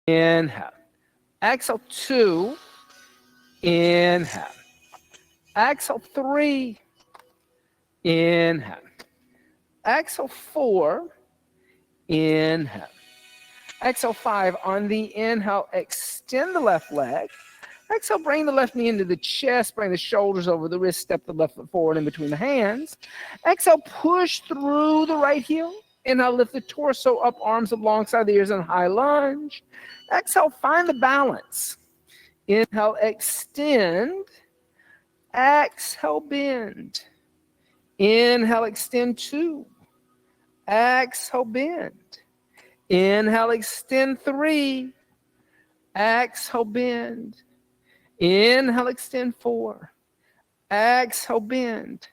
Inhale. Exhale, 2. Inhale. Exhale, 3. Inhale. Exhale, 4. Inhale. Exhale, 5. On the inhale, extend the left leg. Exhale, bring the left knee into the chest, bring the shoulders over the wrist, step the left foot forward in between the hands. Exhale, push through the right heel. Inhale, lift the torso up, arms alongside the ears in high lunge. Exhale, find the balance. Inhale, extend. Exhale, bend. Inhale, extend 2. Exhale, bend. Inhale, extend 3. Exhale, bend. Inhale, extend 4. Exhale, bend.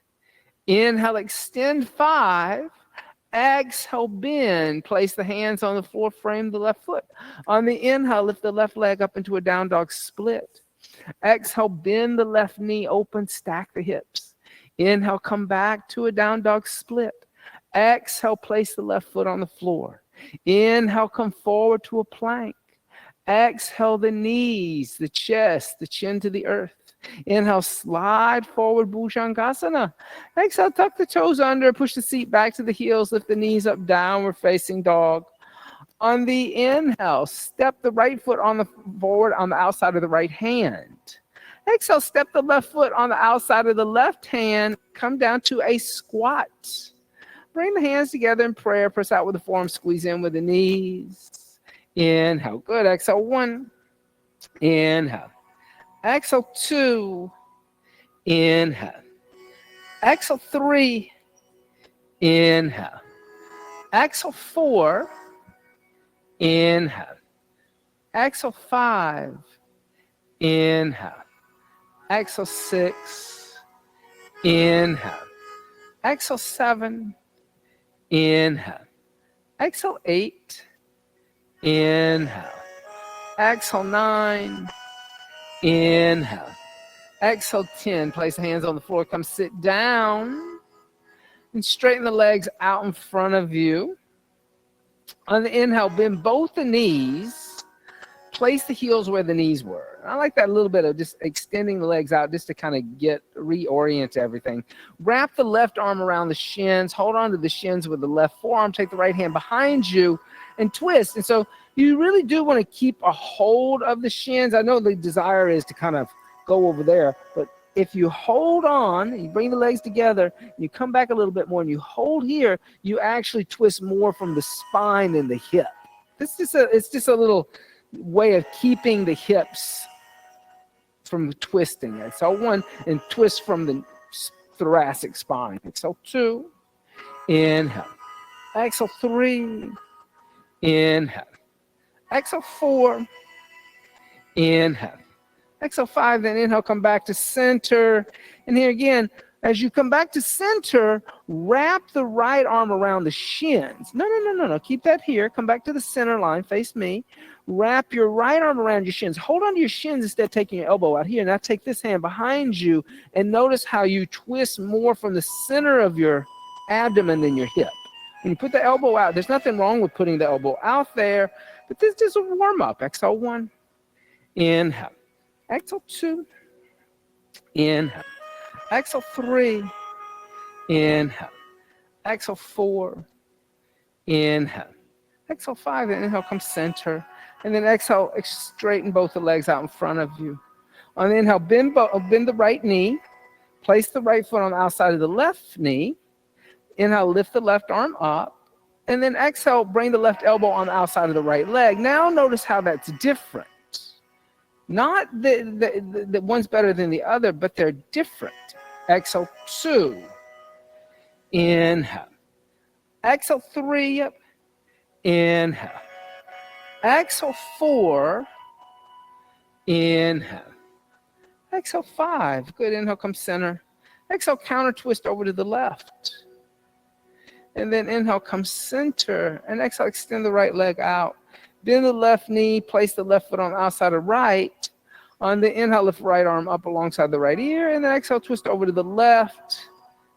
Inhale, extend 5. Exhale, bend. Place the hands on the floor, frame the left foot. On the inhale, lift the left leg up into a down dog split. Exhale, bend the left knee open, stack the hips. Inhale, come back to a down dog split. Exhale, place the left foot on the floor. Inhale, come forward to a plank. Exhale, the knees, the chest, the chin to the earth. Inhale, slide forward, Bhujangasana. Exhale, tuck the toes under, push the seat back to the heels, lift the knees up, downward facing dog. On the inhale, step the right foot forward on the outside of the right hand. Exhale, step the left foot on the outside of the left hand. Come down to a squat. Bring the hands together in prayer. Press out with the forearms, squeeze in with the knees. Inhale, good. Exhale, 1. Inhale. Exhale, 2. Inhale. Exhale, 3. Inhale. Exhale, 4. Inhale. Exhale, 5. Inhale. Exhale, 6. Inhale. Exhale, 7. Inhale. Exhale, 8. Inhale. Exhale, 9. Inhale. Exhale, 10. Place the hands on the floor. Come sit down. And straighten the legs out in front of you. On the inhale, bend both the knees. Place the heels where the knees were. I like that little bit of just extending the legs out just to kind of reorient everything. Wrap the left arm around the shins. Hold on to the shins with the left forearm. Take the right hand behind you and twist. And so you really do want to keep a hold of the shins. I know the desire is to kind of go over there, but if you hold on, you bring the legs together, you come back a little bit more and you hold here, you actually twist more from the spine and the hip. It's just a little way of keeping the hips from twisting. So 1, and twist from the thoracic spine. So 2, inhale. Exhale, 3, inhale. Exhale, 4, inhale. Exhale, 5, then inhale, come back to center. And here again, as you come back to center, wrap the right arm around the shins. No. Keep that here. Come back to the center line. Face me. Wrap your right arm around your shins. Hold on to your shins instead of taking your elbow out here. Now take this hand behind you and notice how you twist more from the center of your abdomen than your hip. When you put the elbow out, there's nothing wrong with putting the elbow out there, but this is just a warm-up. Exhale, 1. Inhale. Exhale, 2. Inhale. Exhale, 3. Inhale. Exhale, 4. Inhale. Exhale, 5. And inhale, come center. And then exhale, straighten both the legs out in front of you. On the inhale, bend the right knee. Place the right foot on the outside of the left knee. Inhale, lift the left arm up. And then exhale, bring the left elbow on the outside of the right leg. Now notice how that's different. Not that one's better than the other, but they're different. Exhale, 2. Inhale. Exhale, 3. Inhale. Exhale, 4. Inhale. Exhale, 5. Good. Inhale, come center. Exhale, counter twist over to the left. And then inhale, come center. And exhale, extend the right leg out. Bend the left knee. Place the left foot on the outside of right. On the inhale, lift right arm up alongside the right ear. And then exhale, twist over to the left.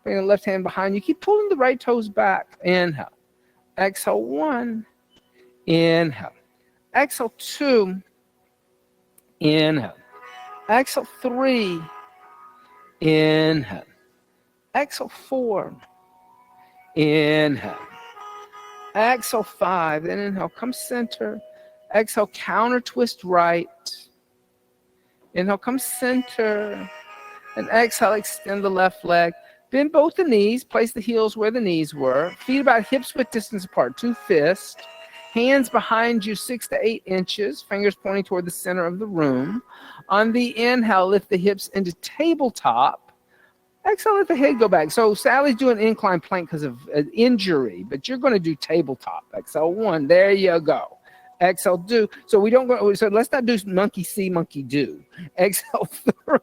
Bring the left hand behind you. Keep pulling the right toes back. Inhale. Exhale, 1. Inhale. Exhale 2, inhale. Exhale 3, inhale. Exhale 4, inhale. Exhale 5, then inhale, come center. Exhale, counter twist right. Inhale, come center. And exhale, extend the left leg. Bend both the knees, place the heels where the knees were. Feet about hips width distance apart, 2 fists. Hands behind you 6 to 8 inches, fingers pointing toward the center of the room. On the inhale, lift the hips into tabletop. Exhale, let the head go back. So Sally's doing incline plank because of an injury, but you're going to do tabletop. Exhale 1, there you go. Exhale, do. So we don't go, so let's not do monkey see, monkey do. Exhale 3.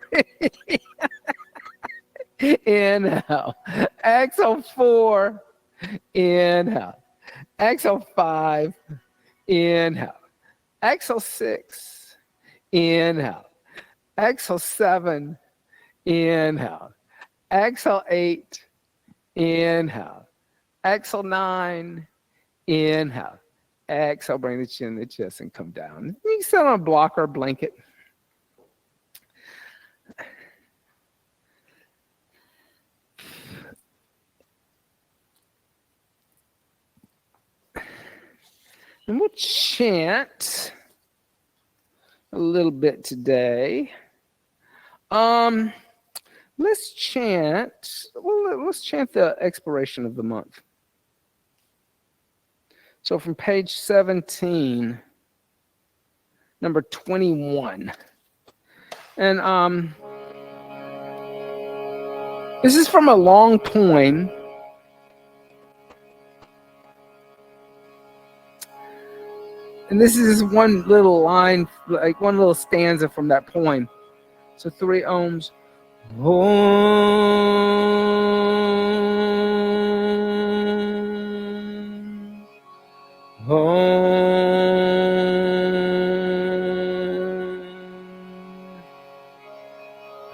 Inhale. Exhale 4. Inhale. Exhale 5. Inhale. Exhale 6. Inhale. Exhale 7. Inhale. Exhale 8. Inhale. Exhale 9. Inhale. Exhale, bring the chin to the chest and come down. You can sit on a block or a blanket. And we'll chant a little bit today. Let's chant the expiration of the month. So from page 17, number 21. And this is from a long poem. And this is one little line, like one little stanza from that poem. So 3 ohms. Om. Om.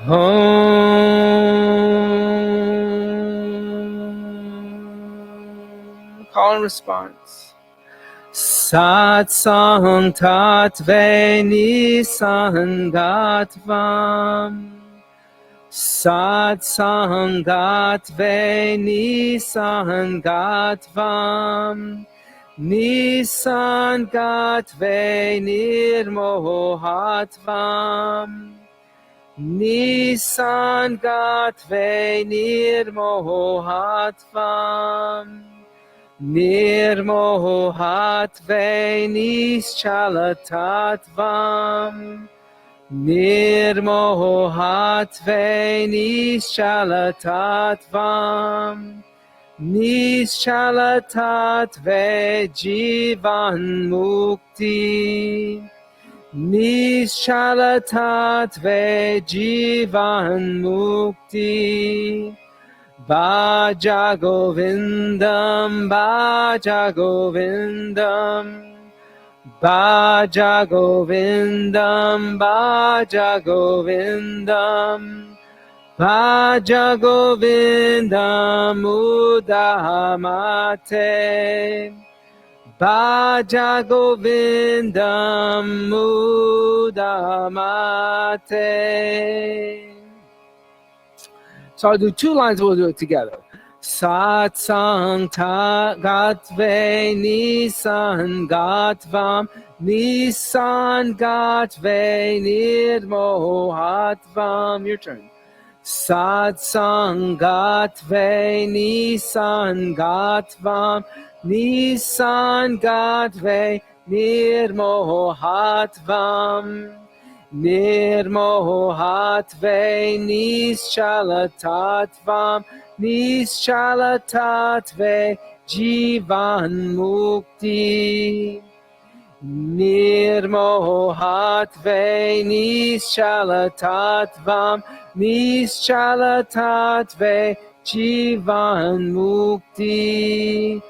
Om. Call and response. Satsang tatve nisangatvam. Satsangatve nisangatvam. Nisangatve nirmohatvam. Nisangatve nirmohatvam. Nirmohatve nischalatatvam. Nirmohatve nischalatatvam. Nischalatatve jivan mukti. Nischalatatve jivan mukti. Bhaja Govindam, Bhaja Govindam. Bhaja Govindam, Bhaja Govindam. Bhaja Govindam Udamate. Bhaja Govindam Udamate. So I'll do 2 lines, we'll do it together. Satsang gatve nisan gatvam. Nisan gatve nirmohatvam. Your turn. Satsang gatve nisan gatvam. Nisan gatve nirmohatvam. Nirmohatve nischalatatvam. Nischalatatve jivan mukti. Nirmohatve nischalatatvam. Nischalatatve jivan mukti.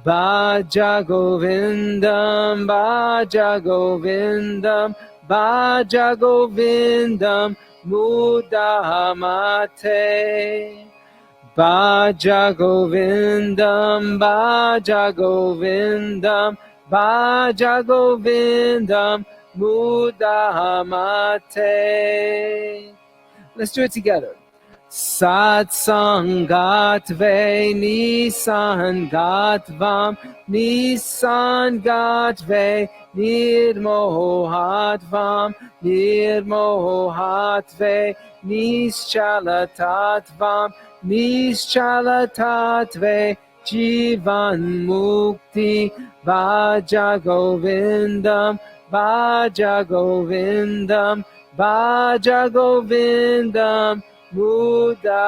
Bhaja Govindam, Bhaja Govindam. Bhaja Govindam Mudamate. Bhaja Govindam, Bhaja Govindam. Bhaja Govindam Mudamate. Let's do it together. Satsangatve Nisangatvam Nisangatve Nirmohatvam Nirmohatve Nischalatatvam Nischalatatve Jivan Mukti Bhaja Govindam Bhaja Govindam Bhaja Govindam Mudamate.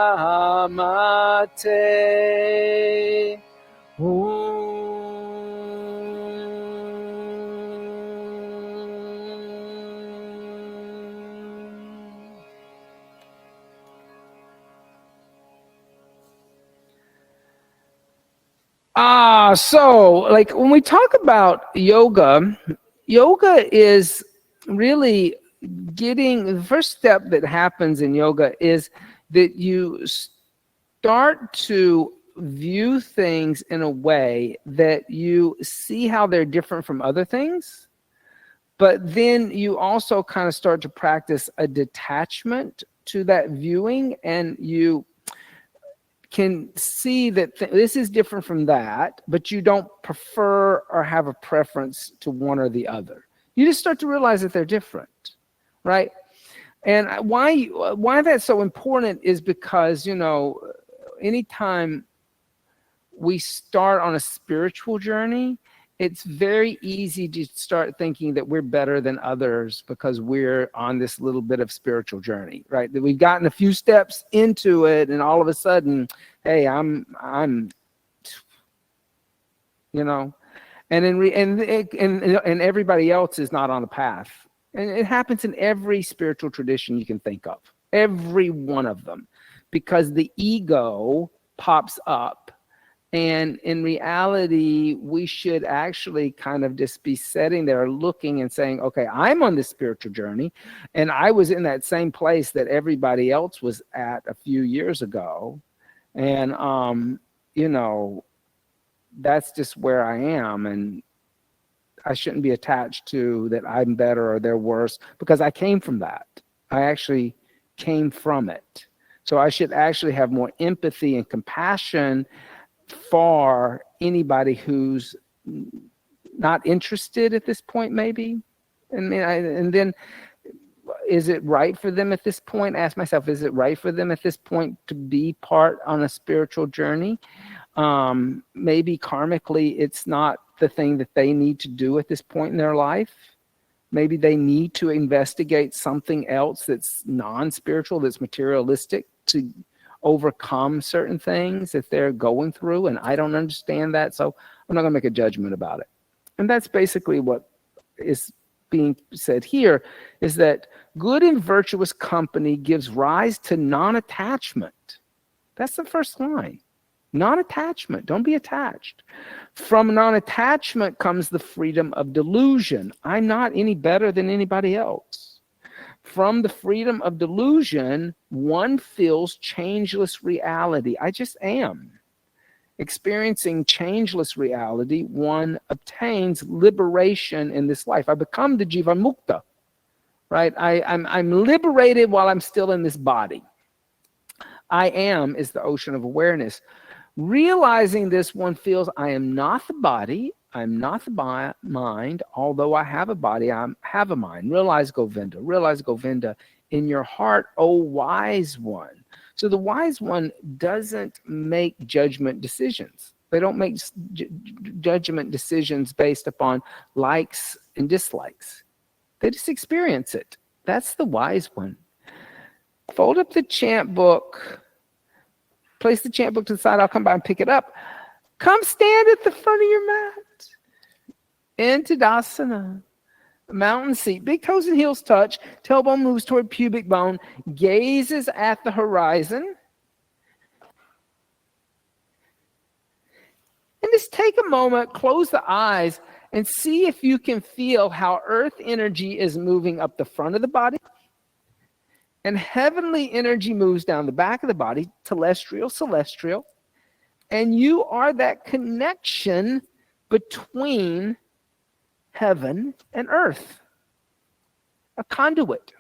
So like when we talk about yoga, yoga is really getting, the first step that happens in yoga is that you start to view things in a way that you see how they're different from other things, but then you also kind of start to practice a detachment to that viewing, and you can see that this is different from that, but you don't prefer or have a preference to one or the other. You just start to realize that they're different, right? And why that's so important is because, you know, anytime we start on a spiritual journey, it's very easy to start thinking that we're better than others because we're on this little bit of spiritual journey, right? That we've gotten a few steps into it, and all of a sudden, hey, I'm, you know, and and everybody else is not on the path. And it happens in every spiritual tradition you can think of, every one of them, because the ego pops up. And in reality, we should actually kind of just be sitting there looking and saying, okay, I'm on this spiritual journey, and I was in that same place that everybody else was at a few years ago. And, you know, that's just where I am. And I shouldn't be attached to that I'm better or they're worse, because I came from that. I actually came from it. So I should actually have more empathy and compassion for anybody who's not interested at this point, maybe. And then, is it right for them at this point? Ask myself, is it right for them at this point to be part on a spiritual journey? Maybe karmically, it's not the thing that they need to do at this point in their life. Maybe they need to investigate something else that's non-spiritual, that's materialistic, to overcome certain things that they're going through, and I don't understand that, so I'm not going to make a judgment about it. And that's basically what is being said here, is that good and virtuous company gives rise to non-attachment. That's the first line. Non-attachment. Don't be attached. From non-attachment comes the freedom of delusion. I'm not any better than anybody else. From the freedom of delusion, one feels changeless reality. I just am. Experiencing changeless reality, one obtains liberation in this life. I become the Jivan Mukta, right? I'm liberated while I'm still in this body. I am is the ocean of awareness. Realizing this, one feels I am not the body, I'm not the mind, although I have a body, I have a mind. Realize Govinda in your heart, O wise one. So the wise one doesn't make judgment decisions. They don't make judgment decisions based upon likes and dislikes. They just experience it. That's the wise one. Fold up the chant book. Place the chant book to the side. I'll come by and pick it up. Come stand at the front of your mat. Into Dasana. Mountain seat. Big toes and heels touch. Tailbone moves toward pubic bone. Gazes at the horizon. And just take a moment, close the eyes, and see if you can feel how earth energy is moving up the front of the body. And heavenly energy moves down the back of the body, telestial, celestial. And you are that connection between heaven and earth, a conduit.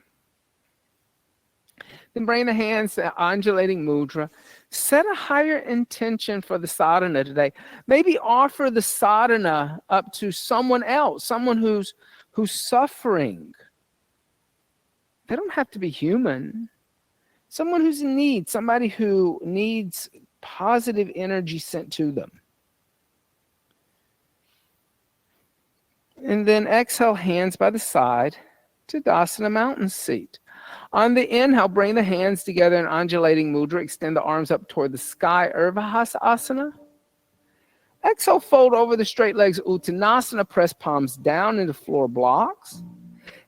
Then bring the hands to undulating mudra. Set a higher intention for the sadhana today. Maybe offer the sadhana up to someone else, someone who's suffering. They don't have to be human. Someone who's in need, somebody who needs positive energy sent to them. And then exhale, hands by the side to Tadasana mountain seat. On the inhale, bring the hands together in undulating mudra. Extend the arms up toward the sky, Urdhva. Exhale, fold over the straight legs, Uttanasana. Press palms down into floor blocks.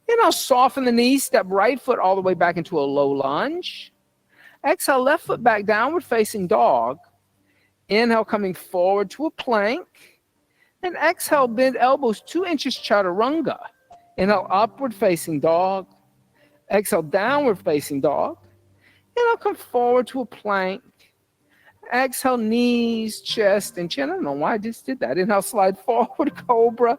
Inhale, soften the knees. Step right foot all the way back into a low lunge. Exhale, left foot back, downward facing dog. Inhale, coming forward to a plank. And exhale, bend elbows 2 inches, chaturanga. Inhale, upward facing dog. Exhale, downward facing dog. Inhale, come forward to a plank. Exhale, knees, chest, and chin. I don't know why I just did that. Inhale, slide forward, cobra.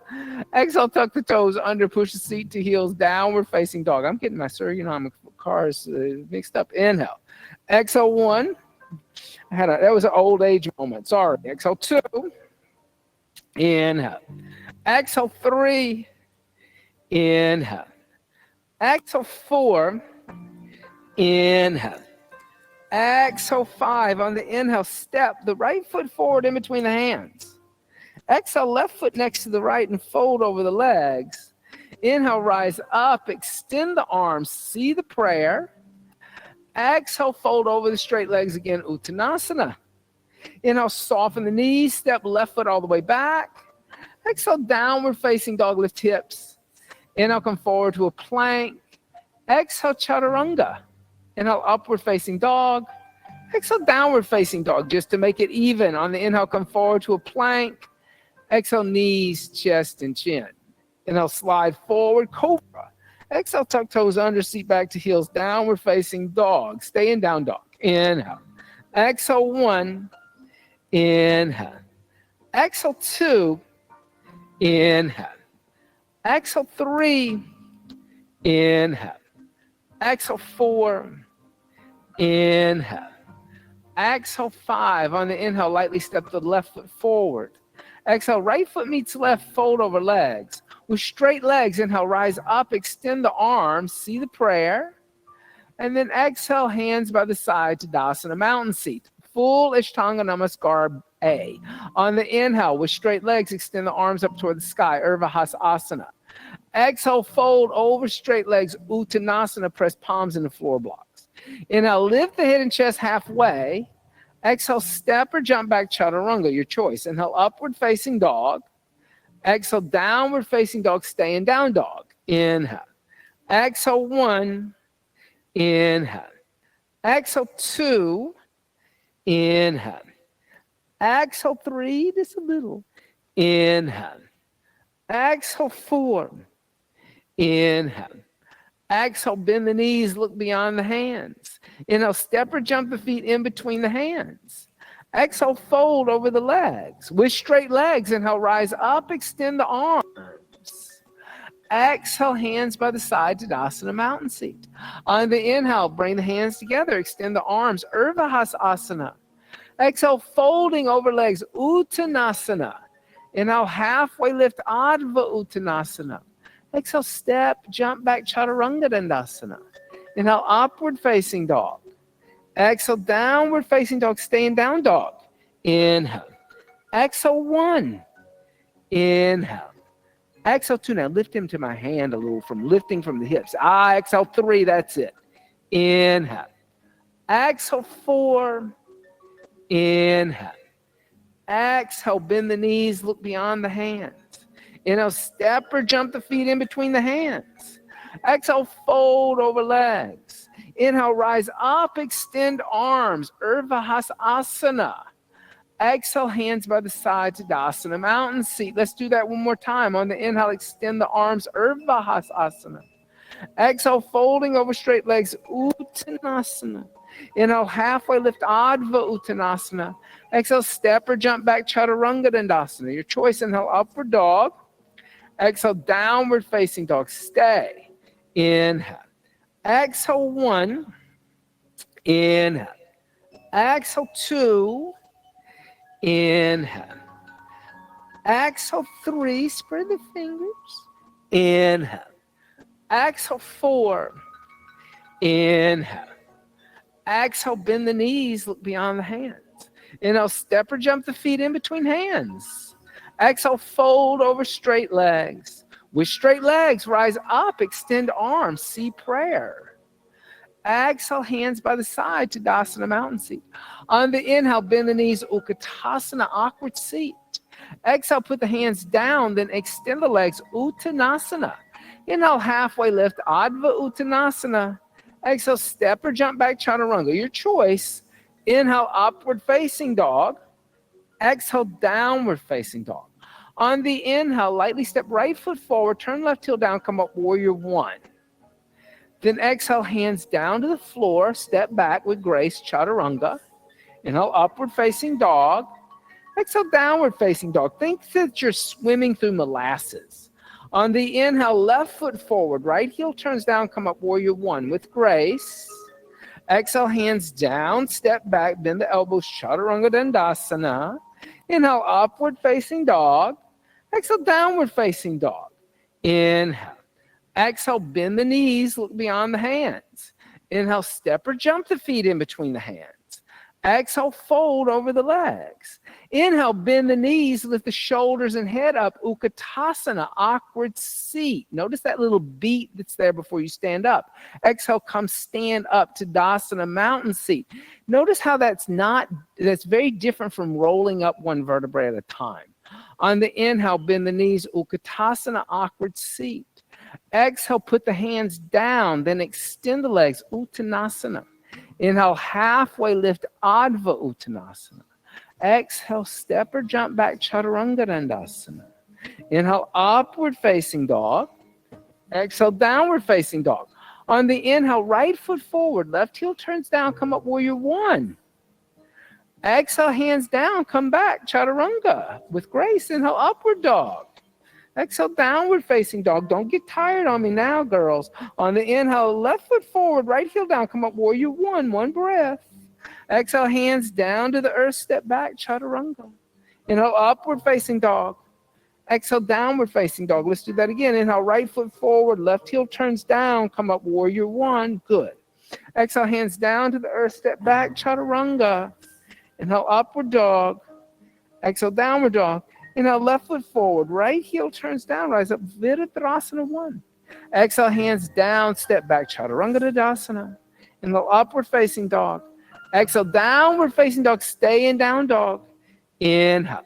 Exhale, tuck the toes under, push the seat to heels, downward facing dog. I'm getting my ergonomic cars mixed up. Inhale. Exhale, 1. That was an old age moment. Sorry. Exhale, 2. Inhale. Exhale, 3. Inhale. Exhale, 4. Inhale. Exhale, 5. On the inhale, step the right foot forward in between the hands. Exhale, left foot next to the right and fold over the legs. Inhale, rise up, extend the arms, see the prayer. Exhale, fold over the straight legs again, Uttanasana. Inhale, soften the knees, step left foot all the way back. Exhale, downward facing dog, lift hips. Inhale, come forward to a plank. Exhale, chaturanga. Inhale, upward facing dog. Exhale, downward facing dog, just to make it even. On the inhale, come forward to a plank. Exhale, knees, chest, and chin. Inhale, slide forward, cobra. Exhale, tuck toes under, seat back to heels, downward facing dog. Stay in down dog. Inhale. Exhale, 1. Inhale. Exhale, 2. Inhale. Exhale, 3. Inhale. Exhale, 4. Inhale. Exhale, 5. On the inhale, lightly step the left foot forward. Exhale, right foot meets left, fold over legs. With straight legs, inhale, rise up, extend the arms, see the prayer. And then exhale, hands by the side to Tadasana mountain seat. Full Ashtanga Namaskar A. On the inhale, with straight legs, extend the arms up toward the sky, Urdhva. Exhale, fold over straight legs, Uttanasana, press palms into floor blocks. Inhale, lift the head and chest halfway. Exhale, step or jump back, chaturanga, your choice. Inhale, upward facing dog. Exhale, downward facing dog, stay in down dog. Inhale. Exhale, 1. Inhale. Exhale, 2. Inhale. Exhale, 3, just a little. Inhale. Exhale, 4. Inhale. Exhale, bend the knees, look beyond the hands. Inhale, step or jump the feet in between the hands. Exhale, fold over the legs. With straight legs, inhale, rise up, extend the arms. Exhale, hands by the side to Tadasana mountain seat. On the inhale, bring the hands together, extend the arms, Urdhva. Exhale, folding over legs, Uttanasana. Inhale, halfway lift, Adva Uttanasana. Exhale, step, jump back, Chaturanga Dandasana. Inhale, upward facing dog. Exhale, downward facing dog, stay in down dog. Inhale. Exhale, 1. Inhale. Exhale, 2. Now lift him to my hand a little, lifting from the hips. Exhale, 3. That's it. Inhale. Exhale, 4. Inhale. Exhale, bend the knees, look beyond the hands. Inhale, step or jump the feet in between the hands. Exhale, fold over legs. Inhale, rise up, extend arms, Urdhva. Exhale, hands by the side to Tadasana mountain seat. Let's do that one more time. On the inhale, extend the arms, Urdhva. Exhale, folding over straight legs, Uttanasana. Inhale, halfway lift, Adva Uttanasana. Exhale, step or jump back, Chaturanga Dandasana. Your choice. Inhale, upward dog. Exhale, downward facing dog. Stay. Inhale. Exhale, 1. Inhale. Exhale, 2. Inhale. Exhale, 3. Spread the fingers. Inhale. Exhale, 4. Inhale. Exhale, bend the knees, look beyond the hands. Inhale, step or jump the feet in between hands. Exhale, fold over straight legs. With straight legs, rise up, extend arms, see prayer. Exhale, hands by the side, Tadasana, mountain seat. On the inhale, bend the knees, Utkatasana, awkward seat. Exhale, put the hands down, then extend the legs, Uttanasana. Inhale, halfway lift, Adva Uttanasana. Exhale, step or jump back, Chaturanga, your choice. Inhale, upward facing dog. Exhale, downward facing dog. On the inhale, lightly step right foot forward, turn left heel down, come up, warrior 1. Then exhale, hands down to the floor, step back with grace, Chaturanga. Inhale, upward facing dog. Exhale, downward facing dog. Think that you're swimming through molasses. On the inhale, left foot forward, right heel turns down, come up, warrior 1 with grace. Exhale, hands down, step back, bend the elbows, Chaturanga Dandasana. Inhale, upward facing dog. Exhale, downward facing dog. Inhale. Exhale, bend the knees, look beyond the hands. Inhale, step or jump the feet in between the hands. Exhale, fold over the legs. Inhale, bend the knees, lift the shoulders and head up. Utkatasana, awkward seat. Notice that little beat that's there before you stand up. Exhale, come stand up. Tadasana, mountain seat. Notice how that's very different from rolling up one vertebrae at a time. On the inhale, bend the knees, Utkatasana, awkward seat. Exhale, put the hands down, then extend the legs, Uttanasana. Inhale, halfway lift, Adva Uttanasana. Exhale, step or jump back, Chaturanga Dandasana. Inhale, upward facing dog. Exhale, downward facing dog. On the inhale, right foot forward, left heel turns down, come up, warrior 1. Exhale, hands down, come back, Chaturanga with grace. Inhale, upward dog. Exhale, downward facing dog. Don't get tired on me now, girls. On the inhale, left foot forward, right heel down, come up, warrior 1, 1 breath. Exhale, hands down to the earth, step back, Chaturanga. Inhale, upward facing dog. Exhale, downward facing dog. Let's do that again. Inhale, right foot forward, left heel turns down, come up, warrior 1. Good. Exhale, hands down to the earth, step back, Chaturanga. Inhale, upward dog. Exhale, downward dog. Inhale, left foot forward, right heel turns down, rise up, Virabhadrasana 1. Exhale, hands down, step back, Chaturanga Dandasana. Inhale, upward facing dog. Exhale, downward facing dog, stay in down dog. Inhale.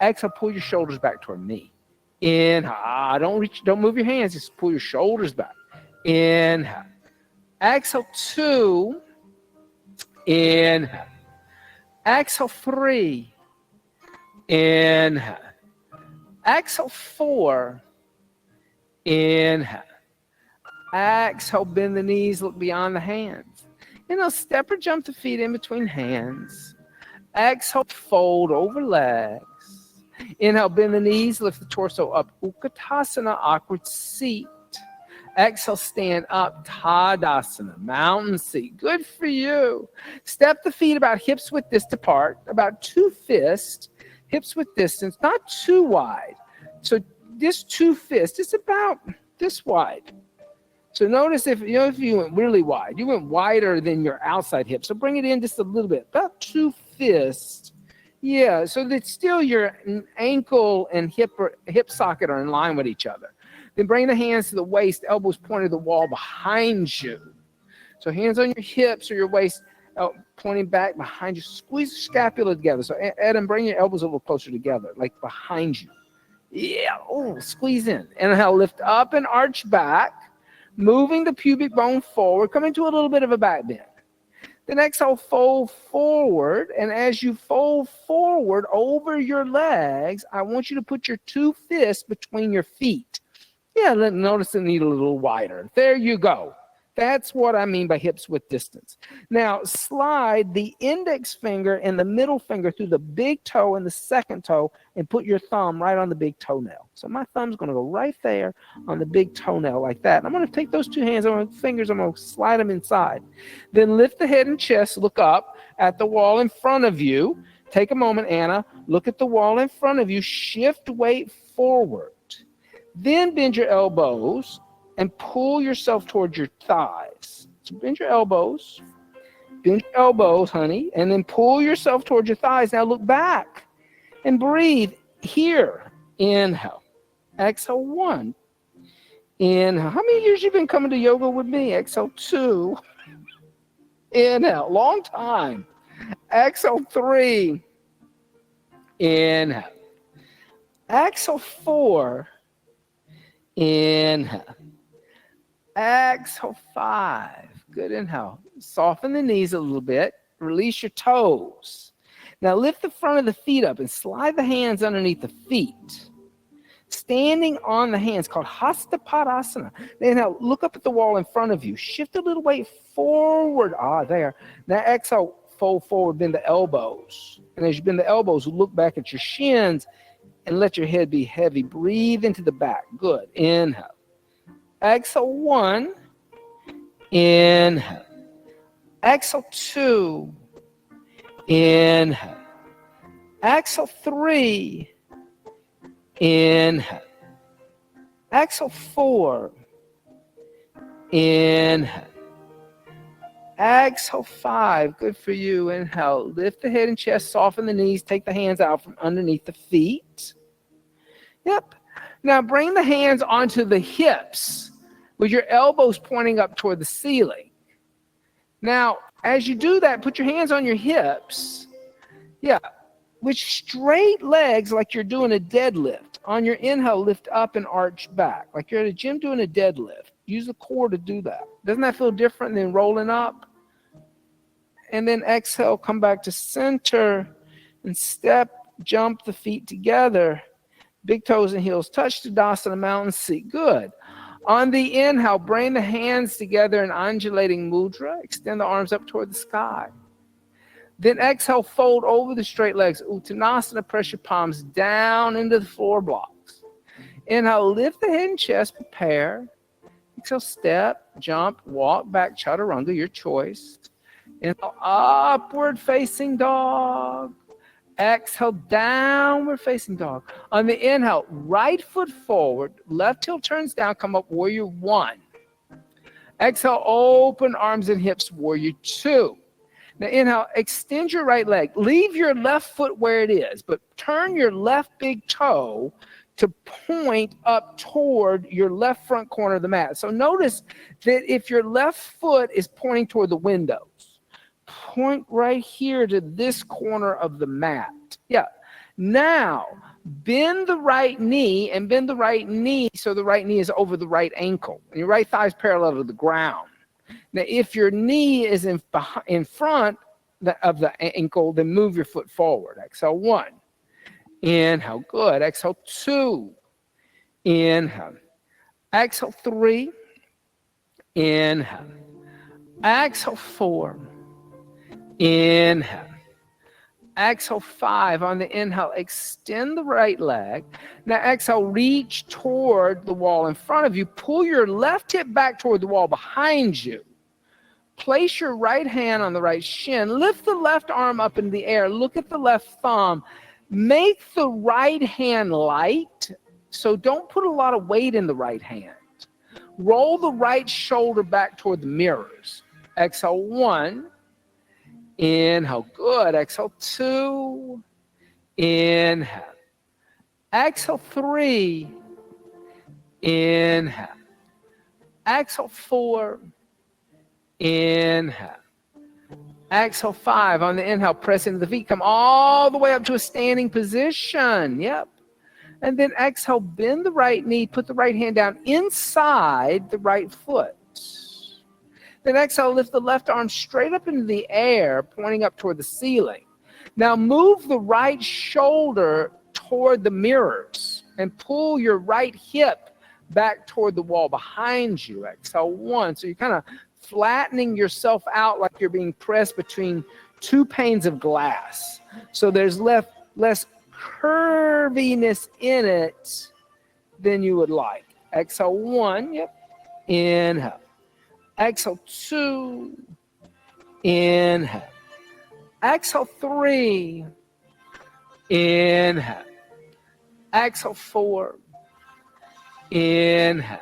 Exhale, pull your shoulders back toward me. Inhale. Don't move your hands, just pull your shoulders back. Inhale. Exhale, 2. Inhale. Exhale, 3. Inhale. Exhale, 4. Inhale. Exhale, bend the knees, look beyond the hands. Inhale, step or jump the feet in between hands. Exhale, fold over legs. Inhale, bend the knees, lift the torso up. Utkatasana, awkward seat. Exhale, stand up. Tadasana, mountain seat. Good for you. Step the feet about hips width distance apart, about 2 fists. Hips width distance, not too wide. So this 2 fists, it's about this wide. So notice if you went really wide, you went wider than your outside hip. So bring it in just a little bit, about 2 fists. Yeah, so that still your ankle and hip socket are in line with each other. Then bring the hands to the waist, elbows pointed to the wall behind you. So hands on your hips or your waist, pointing back behind you. Squeeze the scapula together. So Adam, bring your elbows a little closer together, like behind you. Yeah, squeeze in. Inhale, lift up and arch back. Moving the pubic bone forward, come into a little bit of a back bend. Then exhale, fold forward. And as you fold forward over your legs, I want you to put your 2 fists between your feet. Yeah, notice the knee a little wider. There you go. That's what I mean by hips width distance. Now, slide the index finger and the middle finger through the big toe and the second toe and put your thumb right on the big toenail. So my thumb's going to go right there on the big toenail like that. And I'm going to take those two hands, I'm going to slide them inside. Then lift the head and chest, look up at the wall in front of you. Take a moment, Anna. Look at the wall in front of you. Shift weight forward. Then bend your elbows and pull yourself towards your thighs. So bend your elbows, honey, and then pull yourself towards your thighs. Now look back and breathe here. Inhale. Exhale, 1. Inhale. How many years you been coming to yoga with me? Exhale, 2. Inhale. Long time. Exhale, 3. Inhale. Exhale, 4. Inhale. Exhale, 5. Good. Inhale. Soften the knees a little bit. Release your toes. Now lift the front of the feet up and slide the hands underneath the feet. Standing on the hands, called Hasta Padasana. Now look up at the wall in front of you. Shift a little weight forward. There. Now exhale, fold forward, bend the elbows. And as you bend the elbows, look back at your shins and let your head be heavy. Breathe into the back. Good. Inhale. Exhale, 1. Inhale. Exhale, 2. Inhale. Exhale, 3. Inhale. Exhale, 4. Inhale. Exhale, 5. Good for you. Inhale. Lift the head and chest. Soften the knees. Take the hands out from underneath the feet. Yep. Now bring the hands onto the hips with your elbows pointing up toward the ceiling. Now, as you do that, put your hands on your hips. Yeah. With straight legs like you're doing a deadlift. On your inhale, lift up and arch back. Like you're at a gym doing a deadlift. Use the core to do that. Doesn't that feel different than rolling up? And then exhale, come back to center and step, jump the feet together. Big toes and heels touch, Tadasana mountain seat. Good. On the inhale, bring the hands together in undulating mudra. Extend the arms up toward the sky. Then exhale, fold over the straight legs. Uttanasana, press your palms down into the floor blocks. Inhale, lift the head and chest, prepare. Exhale, step, jump, walk back, chaturanga, your choice. Inhale, upward facing dog. Exhale, downward facing dog. On the inhale, right foot forward, left heel turns down, come up, warrior 1. Exhale, open arms and hips, warrior 2. Now inhale, extend your right leg. Leave your left foot where it is, but turn your left big toe to point up toward your left front corner of the mat. So notice that if your left foot is pointing toward the windows, point right here to this corner of the mat. Yeah. Now, bend the right knee and bend the right knee so the right knee is over the right ankle. And your right thigh is parallel to the ground. Now, if your knee is in front of the ankle, then move your foot forward. Exhale, 1. Inhale, good. Exhale, 2. Inhale. Exhale, 3. Inhale. Exhale, 4. Inhale. Exhale, 5. On the inhale, extend the right leg. Now exhale, reach toward the wall in front of you. Pull your left hip back toward the wall behind you. Place your right hand on the right shin. Lift the left arm up in the air. Look at the left thumb. Make the right hand light, so don't put a lot of weight in the right hand. Roll the right shoulder back toward the mirrors. Exhale, 1. Inhale, good. Exhale, 2. Inhale. Exhale, 3. Inhale. Exhale, 4. Inhale. Exhale, 5. On the inhale, press into the feet. Come all the way up to a standing position. Yep. And then exhale, bend the right knee. Put the right hand down inside the right foot. Then exhale, lift the left arm straight up into the air, pointing up toward the ceiling. Now move the right shoulder toward the mirrors and pull your right hip back toward the wall behind you. Exhale, 1. So you're kind of flattening yourself out like you're being pressed between 2 panes of glass. So there's less curviness in it than you would like. Exhale, 1. Yep. Inhale. Exhale, 2. Inhale. Exhale, 3. Inhale. Exhale, 4. Inhale.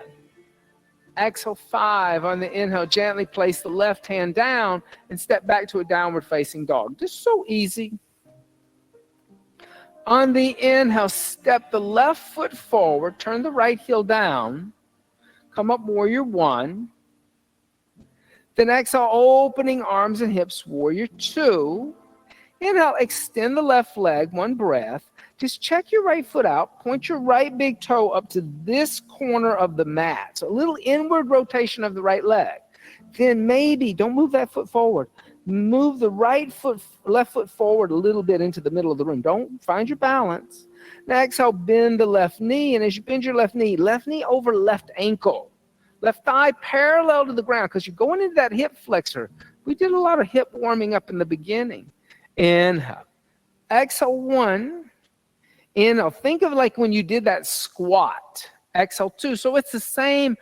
Exhale, 5. On the inhale, gently place the left hand down and step back to a downward facing dog. Just so easy. On the inhale, step the left foot forward, turn the right heel down, come up, warrior 1. Then exhale, opening arms and hips, warrior 2. Inhale, extend the left leg, 1 breath. Just check your right foot out. Point your right big toe up to this corner of the mat. So a little inward rotation of the right leg. Then maybe, don't move that foot forward. Move the left foot forward a little bit into the middle of the room. Don't find your balance. Now exhale, bend the left knee. And as you bend your left knee over left ankle. Left thigh parallel to the ground because you're going into that hip flexor. We did a lot of hip warming up in the beginning. Inhale. Exhale, 1. Inhale. Think of like when you did that squat. Exhale, 2. So it's the same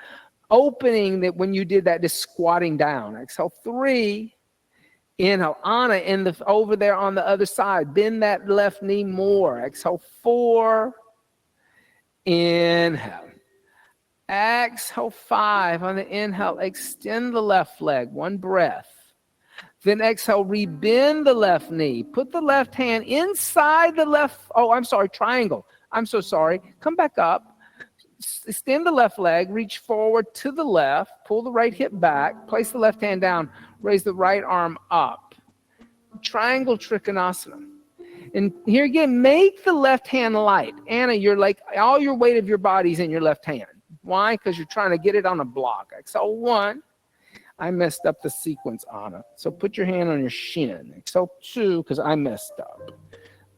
opening that when you did that, just squatting down. Exhale, 3. Inhale. Anna, over there on the other side. Bend that left knee more. Exhale, 4. Inhale. Exhale, 5. On the inhale, extend the left leg, 1 breath. Then exhale, rebend the left knee. Put the left hand inside the triangle. I'm so sorry. Come back up. Extend the left leg, reach forward to the left, pull the right hip back, place the left hand down, raise the right arm up. Triangle Trikonasana. And here again, make the left hand light. Anna, you're like, all your weight of your body's in your left hand. Why? Because you're trying to get it on a block. Exhale, 1. I messed up the sequence, Anna. So put your hand on your shin. Exhale, 2, because I messed up.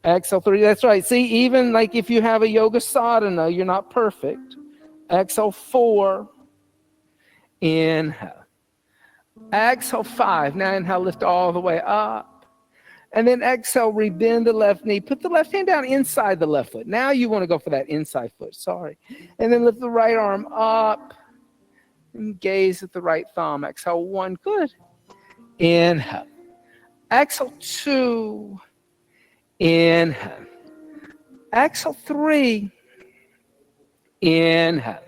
Exhale, 3. That's right. See, even like if you have a yoga sadhana, you're not perfect. Exhale, 4. Inhale. Exhale, 5. Now inhale, lift all the way up. And then exhale, rebend the left knee. Put the left hand down inside the left foot. Now you want to go for that inside foot. Sorry. And then lift the right arm up. And gaze at the right thumb. Exhale, 1. Good. Inhale. Exhale, 2. Inhale. Exhale, 3. Inhale.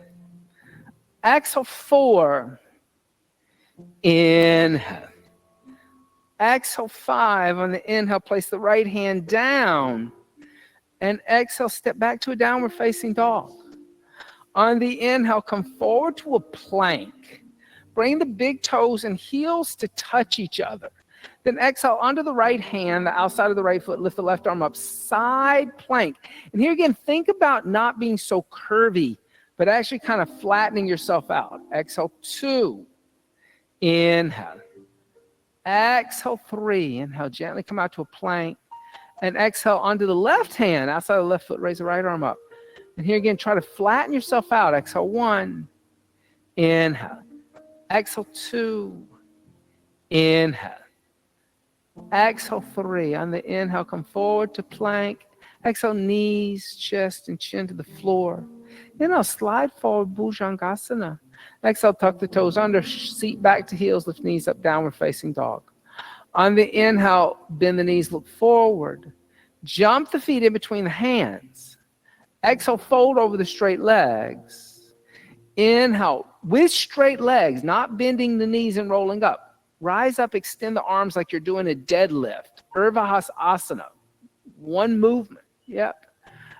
Exhale, 4. Inhale. Exhale, 5. On the inhale, place the right hand down. And exhale, step back to a downward facing dog. On the inhale, come forward to a plank. Bring the big toes and heels to touch each other. Then exhale onto the right hand, the outside of the right foot, lift the left arm up, side plank. And here again, think about not being so curvy, but actually kind of flattening yourself out. Exhale, 2. Inhale. Exhale, 3. Inhale, gently come out to a plank. And exhale onto the left hand, outside of the left foot, raise the right arm up. And here again, try to flatten yourself out. Exhale, 1. Inhale. Exhale, 2. Inhale. Exhale, 3. On the inhale, come forward to plank. Exhale, knees, chest, and chin to the floor. Inhale, slide forward, Bhujangasana. Exhale, tuck the toes under, seat back to heels, lift knees up, downward facing dog. On the inhale, bend the knees, look forward. Jump the feet in between the hands. Exhale, fold over the straight legs. Inhale, with straight legs, not bending the knees and rolling up. Rise up, extend the arms like you're doing a deadlift. Urvahasana, 1 movement. Yep.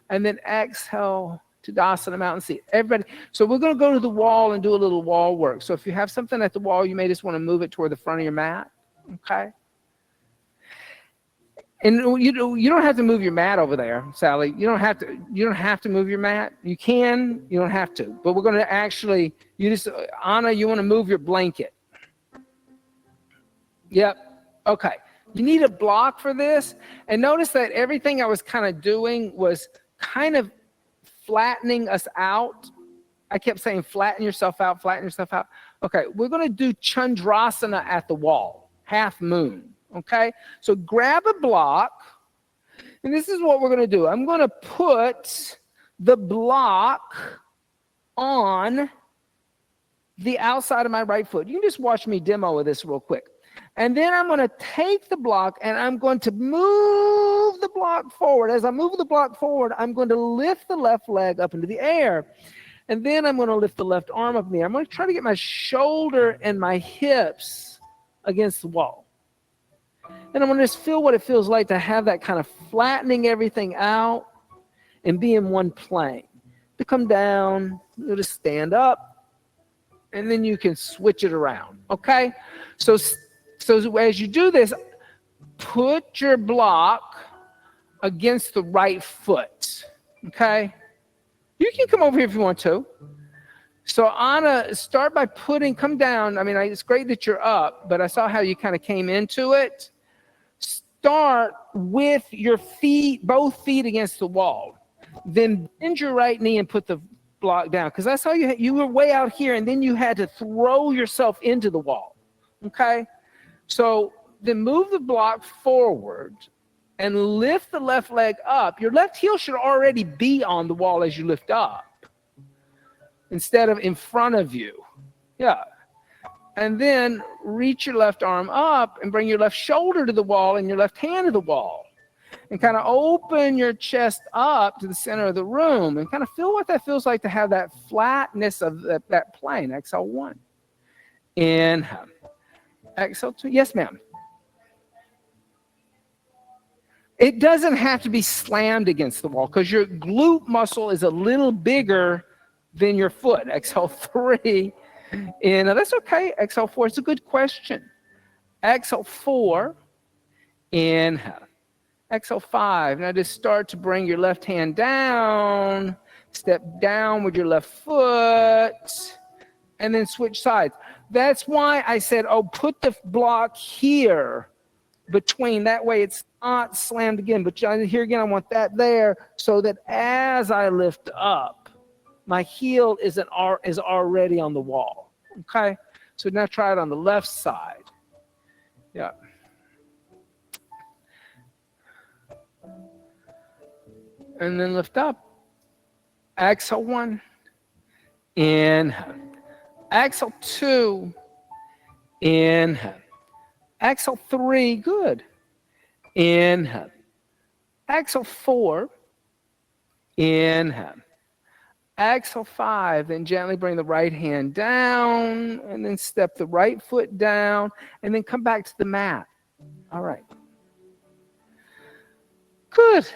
And then exhale, Tadasana, mountain seat. Everybody. So we're going to go to the wall and do a little wall work. So if you have something at the wall, you may just want to move it toward the front of your mat. Okay. And you don't have to move your mat over there, Sally. You don't have to move your mat. You can, you don't have to. But we're going to actually, Anna, you want to move your blanket. Yep. Okay. You need a block for this. And notice that everything I was kind of doing was kind of flattening us out I kept saying flatten yourself out, flatten yourself out. Okay, we're going to do Chandrasana at the wall, half moon. Okay, so grab a block, and this is what we're going to do. I'm going to put the block on the outside of my right foot. You can just watch me demo this real quick. And then I'm going to take the block and I'm going to move the block forward. As I move the block forward, I'm going to lift the left leg up into the air. And then I'm going to lift the left arm up in the air. I'm going to try to get my shoulder and my hips against the wall. And I'm going to just feel what it feels like to have that kind of flattening everything out and be in one plane. To come down, you'll just stand up, and then you can switch it around, okay? So as you do this, put your block against the right foot, okay? You can come over here if you want to. So Anna, start by come down. I mean, it's great that you're up, but I saw how you kind of came into it. Start with your feet, both feet against the wall. Then bend your right knee and put the block down. Because I saw you were way out here, and then you had to throw yourself into the wall, okay? So then move the block forward and lift the left leg up. Your left heel should already be on the wall as you lift up instead of in front of you. Yeah. And then reach your left arm up and bring your left shoulder to the wall and your left hand to the wall. And kind of open your chest up to the center of the room and kind of feel what that feels like to have that flatness of that plane. Exhale, 1. Inhale. Exhale, 2. Yes, ma'am. It doesn't have to be slammed against the wall because your glute muscle is a little bigger than your foot. Exhale, 3. And that's okay. Exhale, 4. It's a good question. Exhale, 4. Inhale. Exhale, 5. Now just start to bring your left hand down. Step down with your left foot. And then switch sides. That's why I said, put the block here between. That way it's not slammed again. But here again, I want that there so that as I lift up, my heel is already on the wall. Okay? So now try it on the left side. Yeah. And then lift up. Exhale, 1. Inhale. Exhale, 2. Inhale. Exhale, 3. Good. Inhale. Exhale, 4. Inhale. Exhale, 5. Then gently bring the right hand down and then step the right foot down and then come back to the mat. All right. Good.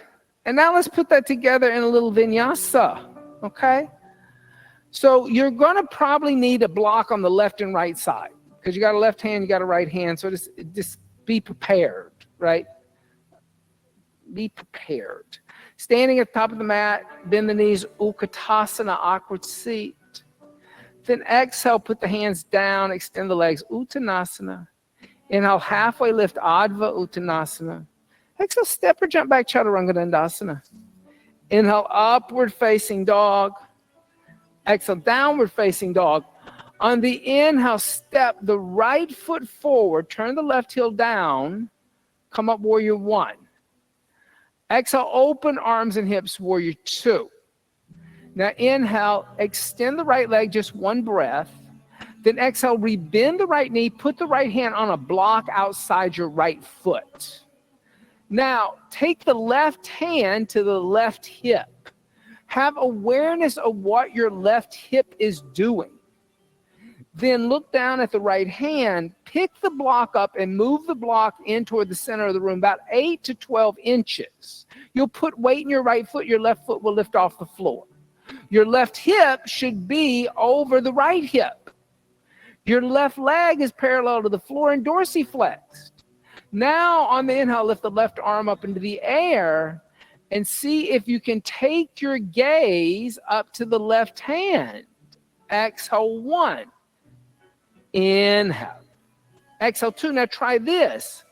And now let's put that together in a little vinyasa, okay? So you're going to probably need a block on the left and right side because you got a left hand, you got a right hand. So just be prepared, right? Be prepared. Standing at the top of the mat, bend the knees, Utkatasana, awkward seat. Then exhale, put the hands down, extend the legs, Uttanasana. Inhale, halfway lift, Adva Uttanasana. Exhale, step or jump back, Chaturanga Dandasana. Inhale, upward facing dog. Exhale, downward facing dog. On the inhale, step the right foot forward, turn the left heel down, come up warrior 1. Exhale, open arms and hips, warrior 2. Now inhale, extend the right leg, just 1 breath. Then exhale, rebend the right knee, put the right hand on a block outside your right foot. Now, take the left hand to the left hip. Have awareness of what your left hip is doing. Then look down at the right hand, pick the block up and move the block in toward the center of the room, about 8 to 12 inches. You'll put weight in your right foot, your left foot will lift off the floor. Your left hip should be over the right hip. Your left leg is parallel to the floor and dorsiflexed. Now on the inhale, lift the left arm up into the air and see if you can take your gaze up to the left hand. Exhale, 1. Inhale. Exhale, 2. Now try this.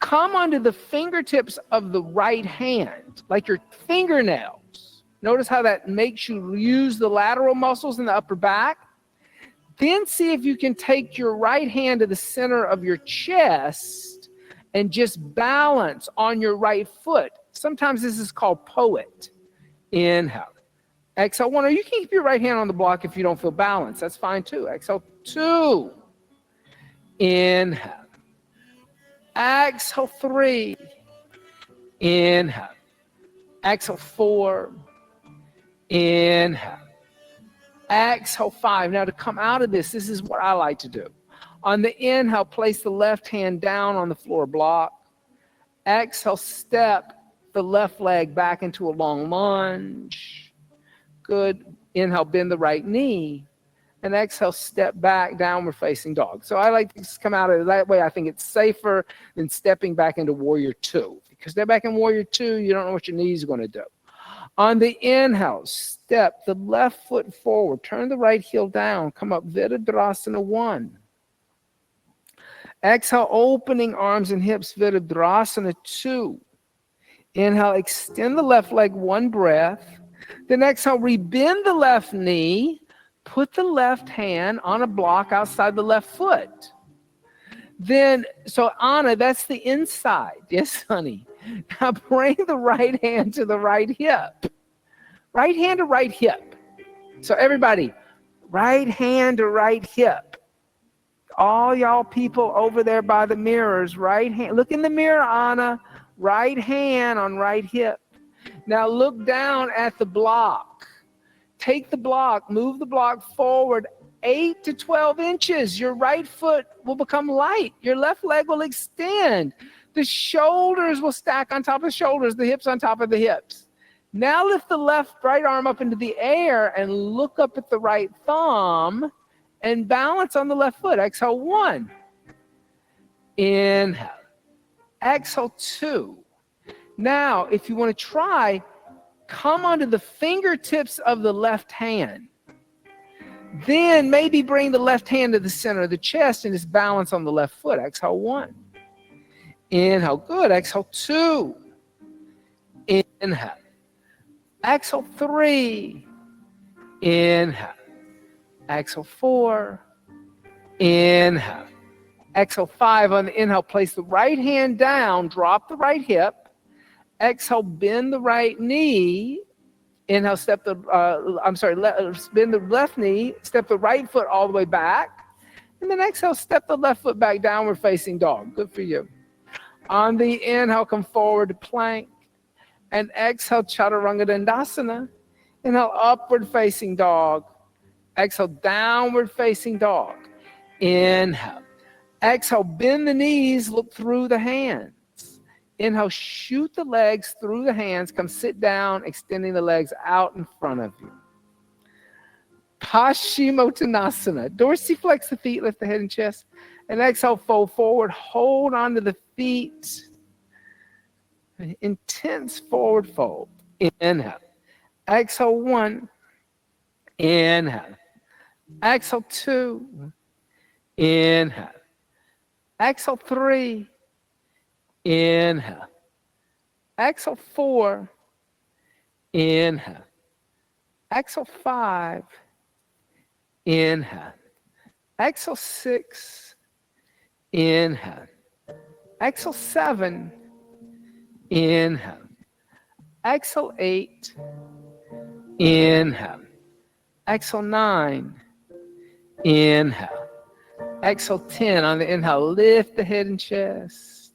Come onto the fingertips of the right hand, like your fingernails. Notice how that makes you use the lateral muscles in the upper back. Then see if you can take your right hand to the center of your chest and just balance on your right foot. Sometimes this is called poet. Inhale. Exhale 1, or you can keep your right hand on the block if you don't feel balanced. That's fine too. Exhale 2. Inhale. Exhale 3. Inhale. Exhale 4. Inhale. Exhale 5. Now to come out of this is what I like to do. On the inhale, place the left hand down on the floor block. Exhale, step the left leg back into a long lunge. Good. Inhale, bend the right knee. And exhale, step back, downward facing dog. So I like to just come out of it that way. I think it's safer than stepping back into warrior 2. Because step back in warrior 2, you don't know what your knees are going to do. On the inhale, step the left foot forward, turn the right heel down, come up Virabhadrasana 1. Exhale, opening arms and hips, Virabhadrasana 2. Inhale, extend the left leg 1 breath. Then exhale, rebend the left knee, put the left hand on a block outside the left foot. Then, so Anna, that's the inside. Yes, honey. Now bring the right hand to the right hip. Right hand to right hip. So everybody, right hand to right hip. All y'all people over there by the mirrors, right hand. Look in the mirror, Anna. Right hand on right hip. Now look down at the block. Take the block, move the block forward 8 to 12 inches. Your right foot will become light. Your left leg will extend. The shoulders will stack on top of the shoulders, the hips on top of the hips. Now lift the right arm up into the air and look up at the right thumb and balance on the left foot. Exhale 1. Inhale. Exhale 2. Now, if you want to try, come onto the fingertips of the left hand. Then maybe bring the left hand to the center of the chest and just balance on the left foot. Exhale 1. Inhale. Good. Exhale 2. Inhale. Exhale 3. Inhale. Exhale 4. Inhale. Exhale 5. On the inhale, place the right hand down, drop the right hip. Exhale, bend the right knee. Inhale, bend the left knee, step the right foot all the way back. And then exhale, step the left foot back, downward facing dog. Good for you. On the inhale, come forward to plank. And exhale, Chaturanga Dandasana. Inhale, upward facing dog. Exhale, downward facing dog. Inhale. Exhale, bend the knees, look through the hands. Inhale, shoot the legs through the hands. Come sit down, extending the legs out in front of you. Paschimottanasana. Dorsiflex the feet, lift the head and chest. And exhale, fold forward. Hold on to the feet. Intense forward fold. Inhale. Exhale 1. Inhale. Exhale 2. Inhale. Exhale 3. Inhale. Exhale 4. Inhale. Exhale 5. Inhale. Exhale 6. Inhale. Exhale 7. Inhale. Exhale 8. Inhale. Exhale 9. Inhale. Exhale 10. On the inhale, lift the head and chest.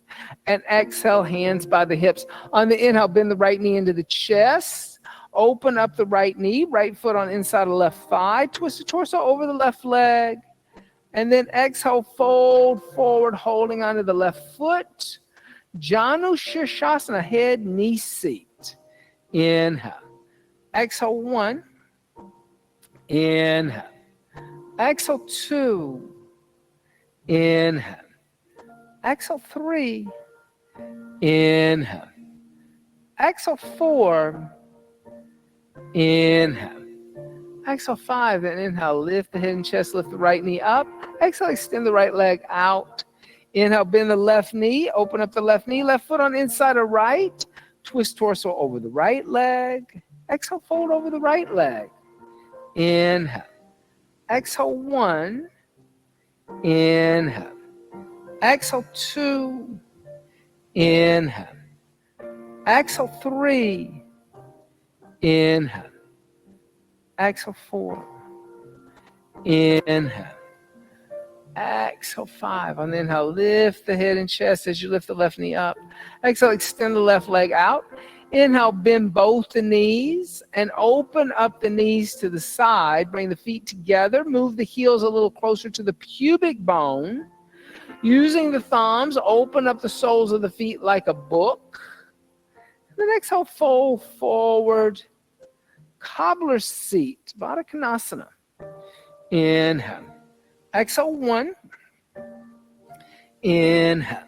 And exhale, hands by the hips. On the inhale, bend the right knee into the chest. Open up the right knee, right foot on inside of left thigh. Twist the torso over the left leg. And then exhale, fold forward, holding onto the left foot. Janu Shirshasana, head, knee, seat. Inhale. Exhale 1. Inhale. Exhale 2. Inhale. Exhale 3. Inhale. Exhale 4. Inhale. Exhale 5. Then inhale, lift the head and chest, lift the right knee up. Exhale, extend the right leg out. Inhale, bend the left knee, open up the left knee, left foot on inside of right. Twist torso over the right leg. Exhale, fold over the right leg. Inhale. Exhale, 1. Inhale. Exhale, 2. Inhale. Exhale, 3. Inhale. Exhale, 4. Inhale. Exhale, 5. On the inhale, lift the head and chest as you lift the left knee up. Exhale, extend the left leg out. Inhale, bend both the knees and open up the knees to the side. Bring the feet together. Move the heels a little closer to the pubic bone. Using the thumbs, open up the soles of the feet like a book. Then exhale, fold forward. Cobbler's seat, Baddha Konasana. Inhale. Exhale, 1. Inhale.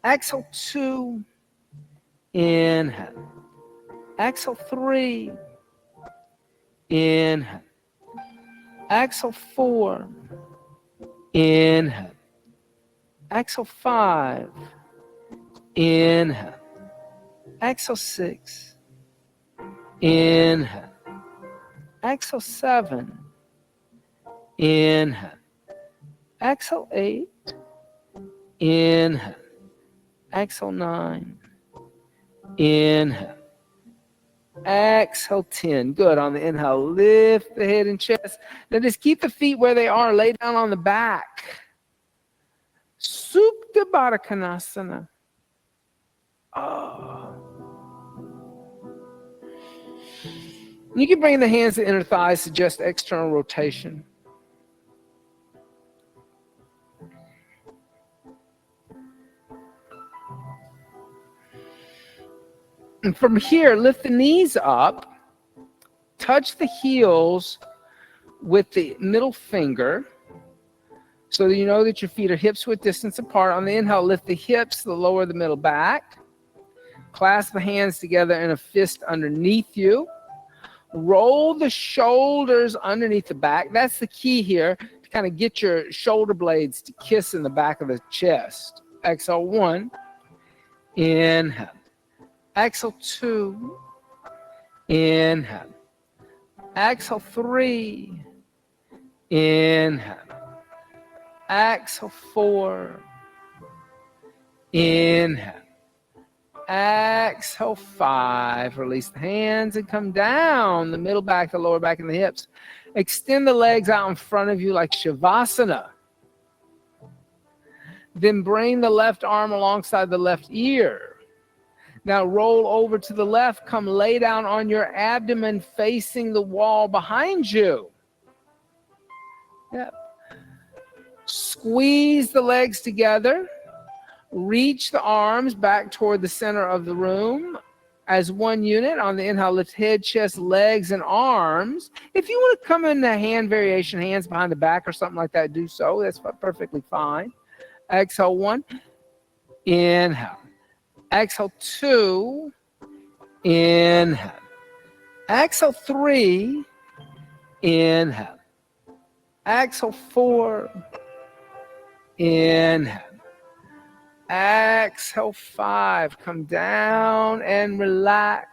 Exhale, 2. Inhale. Exhale, 3. Inhale. Exhale, 4. Inhale. Exhale, 5. Inhale. Exhale, 6. Inhale. Exhale, 7. Inhale. Exhale, 8. Inhale. Exhale, 9. Inhale. Exhale, 10. Good. On the inhale, lift the head and chest. Now just keep the feet where they are. Lay down on the back. Supta Baddha Konasana. Oh. You can bring the hands to inner thighs, suggest external rotation. And from here, lift the knees up, touch the heels with the middle finger so that you know that your feet are hips width distance apart. On the inhale, lift the hips, the lower the middle back. Clasp the hands together in a fist underneath you. Roll the shoulders underneath the back. That's the key here, to kind of get your shoulder blades to kiss in the back of the chest. Exhale, 1. Inhale. Exhale, 2. Inhale. Exhale, 3. Inhale. Exhale, 4. Inhale. Exhale, 5. Release the hands and come down the middle back, the lower back, and the hips. Extend the legs out in front of you like Shavasana. Then bring the left arm alongside the left ear. Now roll over to the left. Come lay down on your abdomen facing the wall behind you. Yep. Squeeze the legs together. Reach the arms back toward the center of the room as one unit. On the inhale, lift head, chest, legs, and arms. If you want to come in the hand variation, hands behind the back or something like that, do so. That's perfectly fine. Exhale, 1. Inhale. Exhale, 2. Inhale. Exhale, 3. Inhale. Exhale, 4. Inhale. Exhale, 5. Come down and relax.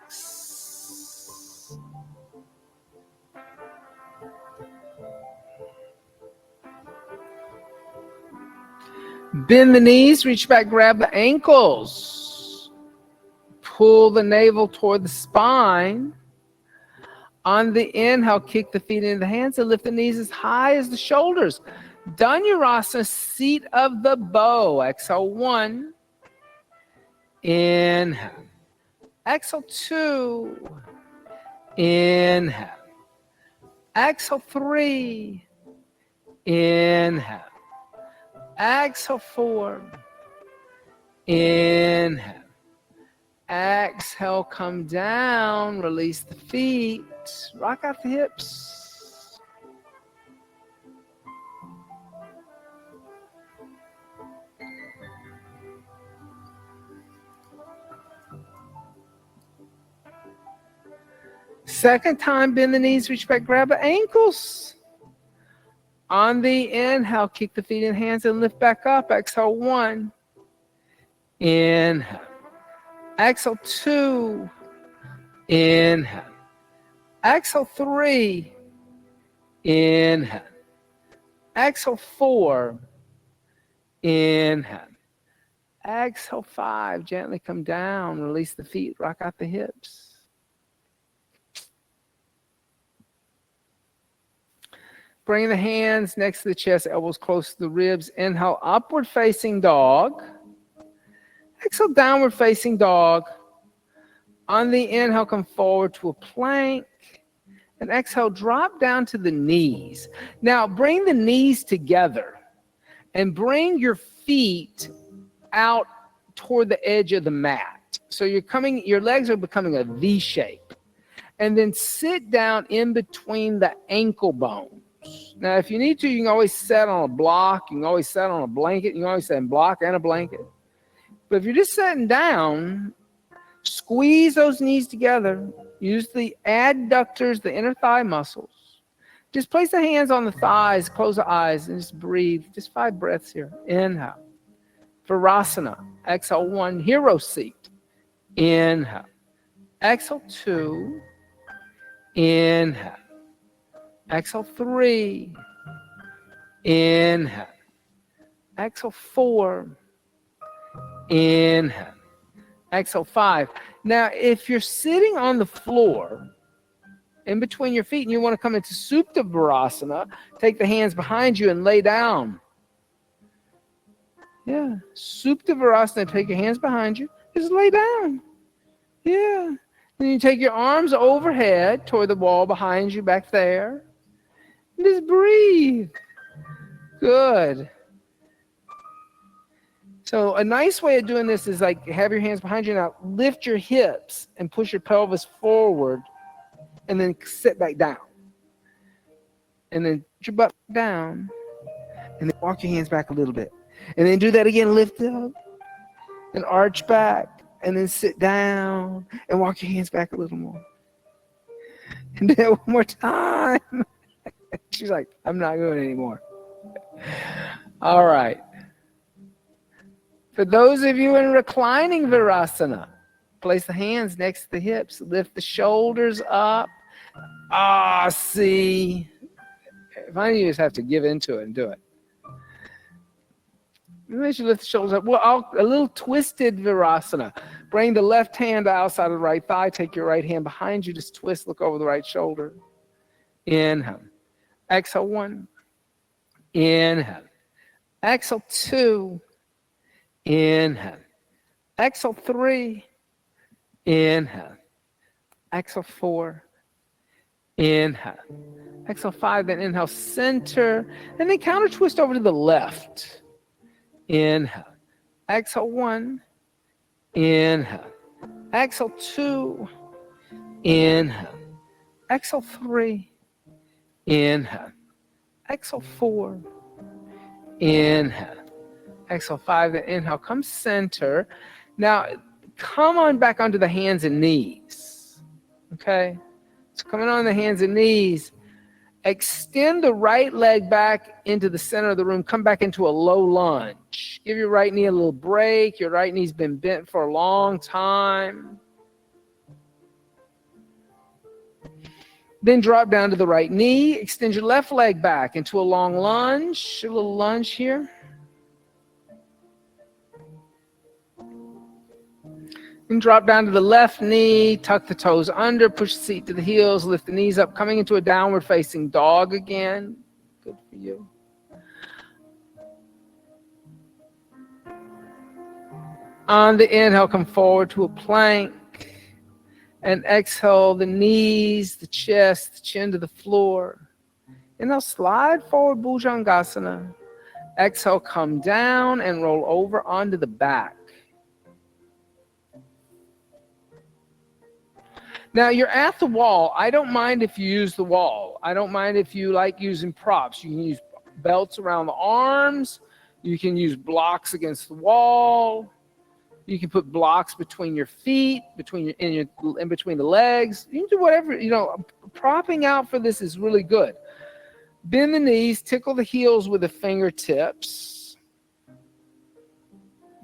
Bend the knees, reach back, grab the ankles. Pull the navel toward the spine. On the inhale, kick the feet into the hands and lift the knees as high as the shoulders. Dhanurasana, seat of the bow. Exhale, 1. Inhale. Exhale, 2. Inhale. Exhale, 3. Inhale. Exhale, 4. Inhale. Exhale, come down. Release the feet. Rock out the hips. Second time, bend the knees, reach back, grab the ankles. On the inhale, kick the feet in hands and lift back up. Exhale, 1. Inhale. Exhale, 2. Inhale. Exhale 3. Inhale. Exhale 4. Inhale. Exhale 5. Gently come down. Release the feet. Rock out the hips. Bring the hands next to the chest, elbows close to the ribs. Inhale, upward facing dog. Exhale, downward facing dog. On the inhale, come forward to a plank. And exhale, drop down to the knees. Now, bring the knees together and bring your feet out toward the edge of the mat. So your legs are becoming a V shape. And then sit down in between the ankle bones. Now, if you need to, you can always sit on a block. You can always sit on a blanket. You can always sit on a block and a blanket. But if you're just sitting down, squeeze those knees together. Use the adductors, the inner thigh muscles. Just place the hands on the thighs, close the eyes, and just breathe. Just 5 breaths here. Inhale. Virasana. Exhale 1. Hero seat. Inhale. Exhale 2. Inhale. Exhale 3. Inhale. Exhale 4. Inhale. Exhale 5. Now, if you're sitting on the floor in between your feet and you want to come into Supta Virasana, take the hands behind you and lay down. Yeah. Supta Virasana, take your hands behind you. Just lay down. Yeah. Then you take your arms overhead toward the wall behind you back there. And just breathe. Good. So a nice way of doing this is like have your hands behind you. Now lift your hips and push your pelvis forward and then sit back down. And then put your butt down and then walk your hands back a little bit. And then do that again, lift up and arch back and then sit down and walk your hands back a little more. And then one more time. She's like, I'm not going anymore. All right. For those of you in reclining Virasana, place the hands next to the hips. Lift the shoulders up. See. Finally, you just have to give into it and do it. Maybe you lift the shoulders up. Well, a little twisted Virasana. Bring the left hand outside of the right thigh. Take your right hand behind you. Just twist. Look over the right shoulder. Inhale. Exhale 1. Inhale. Exhale 2. Inhale. Exhale 3. Inhale. Exhale 4. Inhale. Exhale 5. Then inhale center. And then counter twist over to the left. Inhale. Exhale 1. Inhale. Exhale 2. Inhale. Exhale 3. Inhale. Exhale 4. Inhale. Exhale 5. Then inhale. Come center. Now, come on back onto the hands and knees. Okay? So coming on the hands and knees. Extend the right leg back into the center of the room. Come back into a low lunge. Give your right knee a little break. Your right knee's been bent for a long time. Then drop down to the right knee. Extend your left leg back into a long lunge. A little lunge here. And drop down to the left knee. Tuck the toes under. Push the seat to the heels. Lift the knees up. Coming into a downward facing dog again. Good for you. On the inhale, come forward to a plank. And exhale, the knees, the chest, the chin to the floor. Inhale, slide forward, Bhujangasana. Exhale, come down and roll over onto the back. Now, you're at the wall. I don't mind if you use the wall. I don't mind if you like using props. You can use belts around the arms. You can use blocks against the wall. You can put blocks between your feet, in between the legs. You can do whatever, propping out for this is really good. Bend the knees, tickle the heels with the fingertips.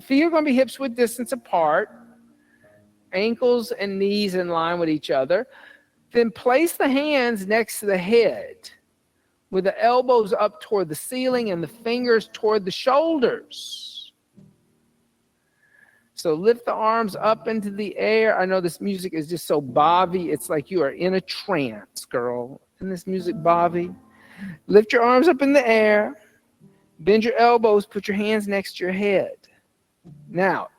Feet are going to be hips width distance apart. ankles and knees in line with each other. Then place the hands next to the head with the elbows up toward the ceiling and the fingers toward the shoulders. So lift the arms up into the air. I know this music is just so bobby. It's like you are in a trance, girl. Isn't this music bobby? Lift your arms up in the air. Bend your elbows. Put your hands next to your head. Now,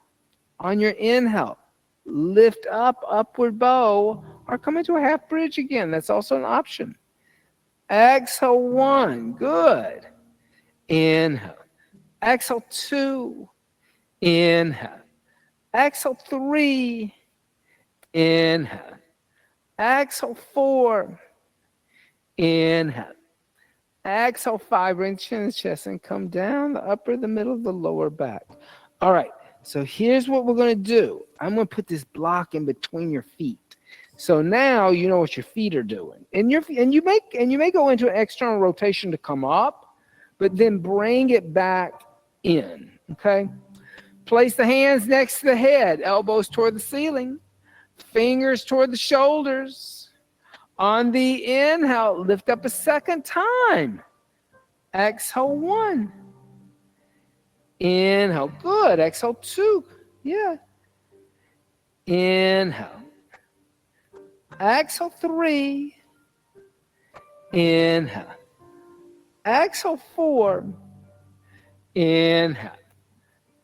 on your inhale, lift up, upward bow, or come into a half bridge again. That's also an option. Exhale, 1. Good. Inhale. Exhale, 2. Inhale. Exhale, 3. Inhale. Exhale, 4. Inhale. Exhale, 5. Bring the chin to the chest and come down the upper, the middle, the lower back. All right. So here's what we're going to do. I'm going to put this block in between your feet. So now you know what your feet are doing. And you may go into an external rotation to come up, but then bring it back in. Okay? Place the hands next to the head, elbows toward the ceiling, fingers toward the shoulders. On the inhale, lift up a second time. Exhale, 1. Inhale. Good. Exhale, 2. Yeah. Inhale. Exhale, 3. Inhale. Exhale, 4. Inhale.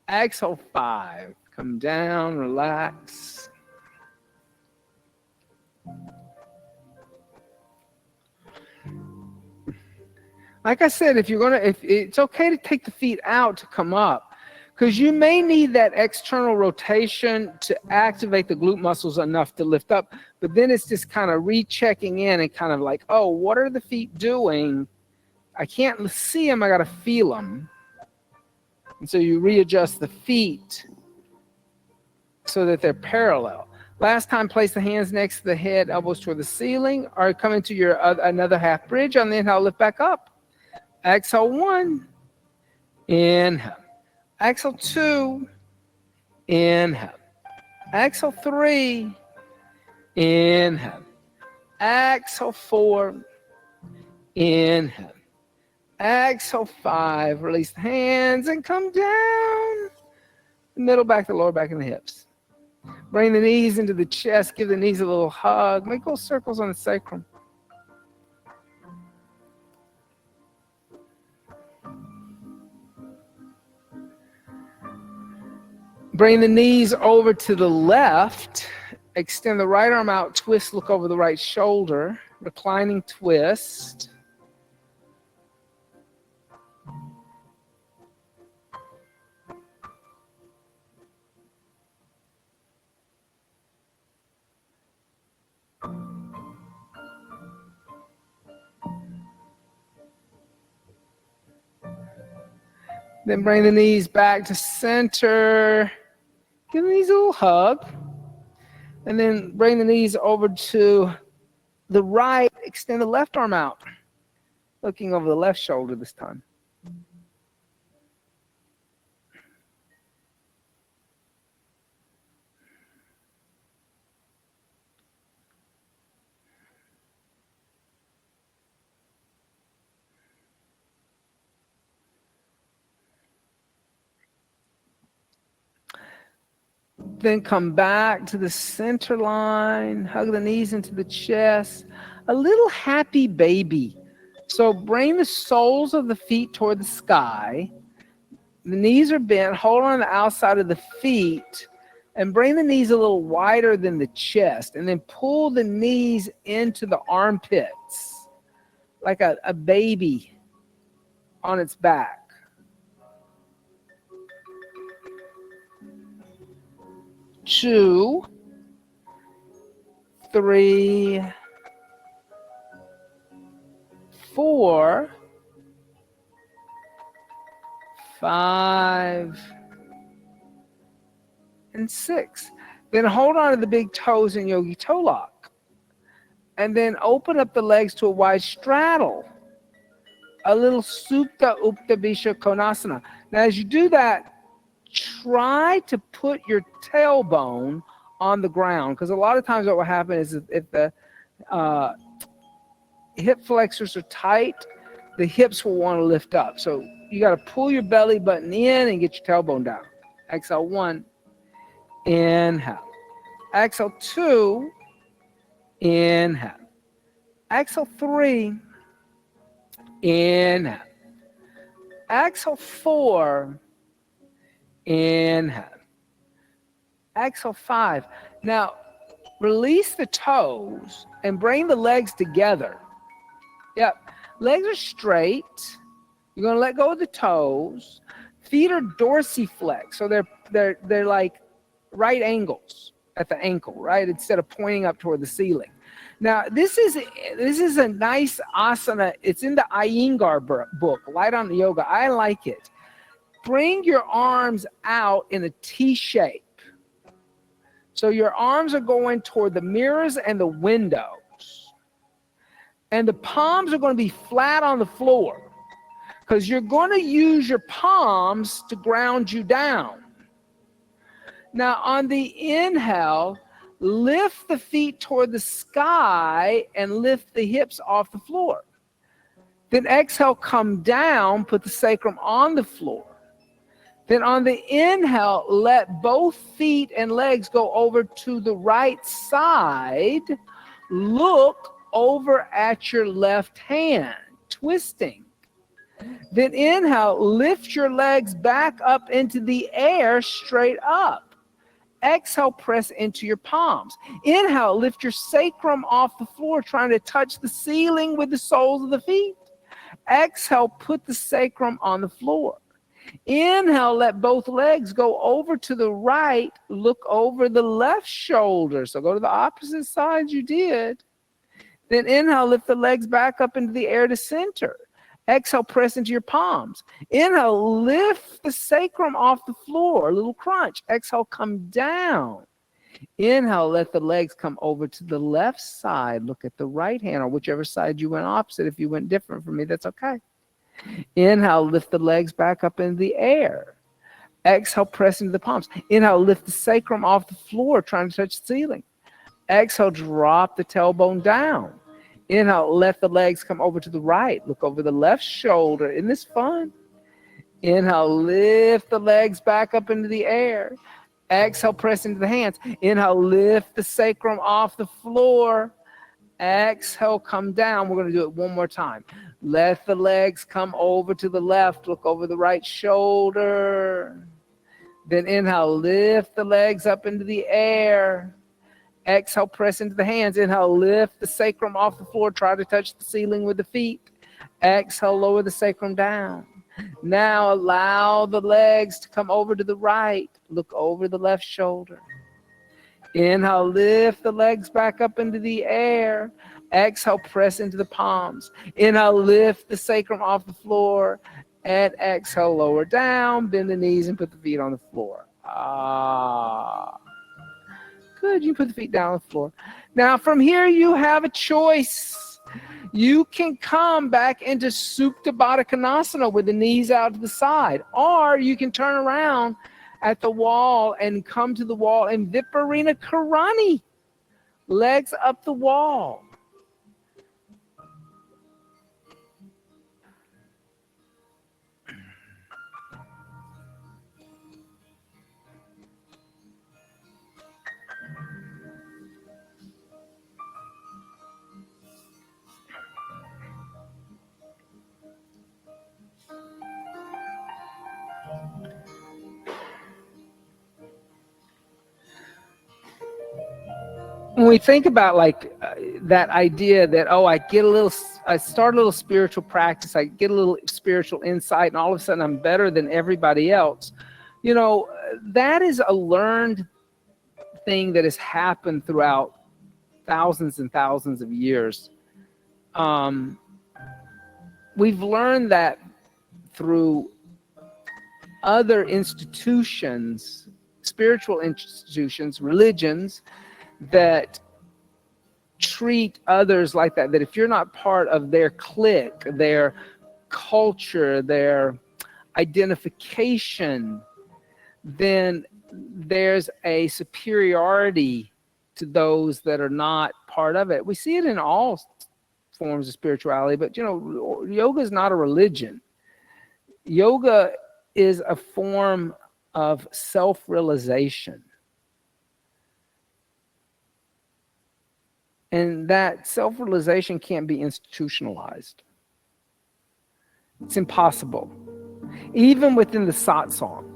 Exhale, 5. Come down, relax. Like I said, if it's okay to take the feet out to come up, because you may need that external rotation to activate the glute muscles enough to lift up, but then it's just kind of rechecking in and kind of like, oh, what are the feet doing? I can't see them, I got to feel them. And so you readjust the feet so that they're parallel. Last time, place the hands next to the head, elbows toward the ceiling, or come into your another half bridge. On the inhale, lift back up. Exhale, 1. Inhale. Exhale, 2. Inhale. Exhale, 3. Inhale. Exhale, 4. Inhale. Exhale, 5. Release the hands and come down. The middle back, the lower back, and the hips. Bring the knees into the chest. Give the knees a little hug. Make little circles on the sacrum. Bring the knees over to the left. Extend the right arm out. Twist, look over the right shoulder. Reclining twist. Then bring the knees back to center. Give the knees a little hug. And then bring the knees over to the right. Extend the left arm out. Looking over the left shoulder this time. Then come back to the center line. Hug the knees into the chest. A little happy baby. So bring the soles of the feet toward the sky. The knees are bent. Hold on the outside of the feet. And bring the knees a little wider than the chest. And then pull the knees into the armpits. Like a baby on its back. 2, 3, 4, 5, and 6. Then hold on to the big toes in yogi toe lock. And then open up the legs to a wide straddle. A little Supta Upta Visha Konasana. Now as you do that, try to put your tailbone on the ground, because a lot of times what will happen is if the hip flexors are tight, the hips will want to lift up. So you got to pull your belly button in and get your tailbone down. Exhale 1, inhale. Exhale 2, inhale. Exhale 3, inhale. Exhale 4, inhale. Exhale 5. Now, release the toes and bring the legs together. Yep. Legs are straight. You're going to let go of the toes. Feet are dorsiflex. So they're like right angles at the ankle, right? Instead of pointing up toward the ceiling. Now, this is a nice asana. It's in the Iyengar book, Light on the Yoga. I like it. Bring your arms out in a T shape. So your arms are going toward the mirrors and the windows. And the palms are going to be flat on the floor, because you're going to use your palms to ground you down. Now, on the inhale, lift the feet toward the sky and lift the hips off the floor. Then exhale, come down, put the sacrum on the floor. Then on the inhale, let both feet and legs go over to the right side. Look over at your left hand, twisting. Then inhale, lift your legs back up into the air, straight up. Exhale, press into your palms. Inhale, lift your sacrum off the floor, trying to touch the ceiling with the soles of the feet. Exhale, put the sacrum on the floor. Inhale, let both legs go over to the right. Look over the left shoulder. So go to the opposite side you did. Then inhale, lift the legs back up into the air to center. Exhale, press into your palms. Inhale, lift the sacrum off the floor, a little crunch. Exhale, come down. Inhale, let the legs come over to the left side. Look at the right hand, or whichever side you went opposite. If you went different from me, that's okay. Inhale, lift the legs back up into the air. Exhale, press into the palms. Inhale, lift the sacrum off the floor, trying to touch the ceiling. Exhale, drop the tailbone down. Inhale, let the legs come over to the right. Look over the left shoulder. Isn't this fun? Inhale, lift the legs back up into the air. Exhale, press into the hands. Inhale, lift the sacrum off the floor. Exhale, come down. We're going to do it one more time. Let the legs come over to the left. Look over the right shoulder. Then inhale, lift the legs up into the air. Exhale, press into the hands. Inhale, lift the sacrum off the floor. Try to touch the ceiling with the feet. Exhale, lower the sacrum down. Now allow the legs to come over to the right. Look over the left shoulder. Inhale, lift the legs back up into the air. Exhale, press into the palms. Inhale, lift the sacrum off the floor. And exhale, lower down. Bend the knees and put the feet on the floor. Good, you put the feet down on the floor. Now from here, you have a choice. You can come back into Supta Baddha Konasana with the knees out to the side. Or you can turn around at the wall and come to the wall in Viparina Karani. Legs up the wall. When we think about that idea that, I start a little spiritual practice, I get a little spiritual insight, and all of a sudden I'm better than everybody else. That is a learned thing that has happened throughout thousands and thousands of years. We've learned that through other institutions, spiritual institutions, religions, that treat others like that if you're not part of their clique, their culture, their identification, then there's a superiority to those that are not part of it. We see it in all forms of spirituality, but yoga is not a religion. Yoga is a form of self-realization. And that self-realization can't be institutionalized. It's impossible. Even within the satsang.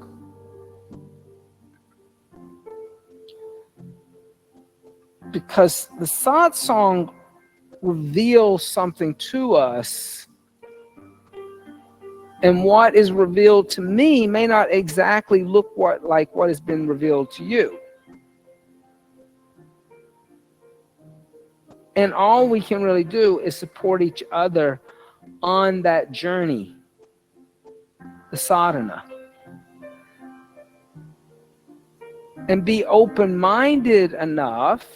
Because the satsang reveals something to us, and what is revealed to me may not exactly look like what has been revealed to you. And all we can really do is support each other on that journey, the sadhana. And be open-minded enough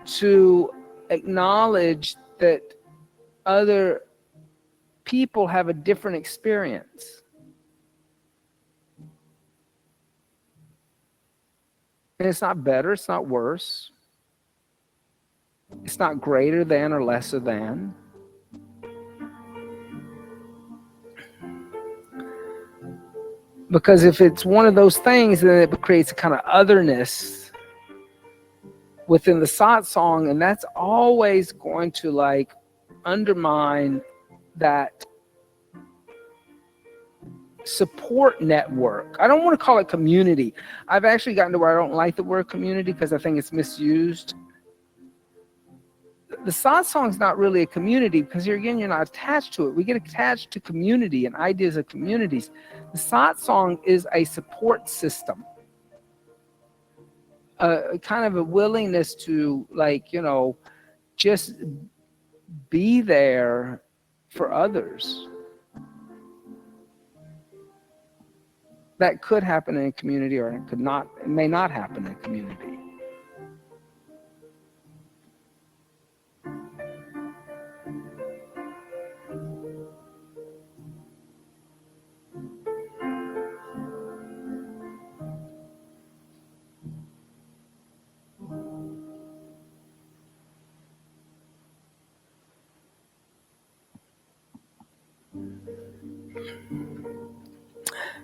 to acknowledge that other people have a different experience. And it's not better, it's not worse. It's not greater than or lesser than. Because if it's one of those things, then it creates a kind of otherness within the satsang, and that's always going to undermine that support network. I don't want to call it community. I've actually gotten to where I don't like the word community because I think it's misused. The satsang is not really a community because you're not attached to it. We get attached to community and ideas of communities. The satsang is a support system, a kind of a willingness to just be there for others. That could happen in a community, or it could not. It may not happen in a community.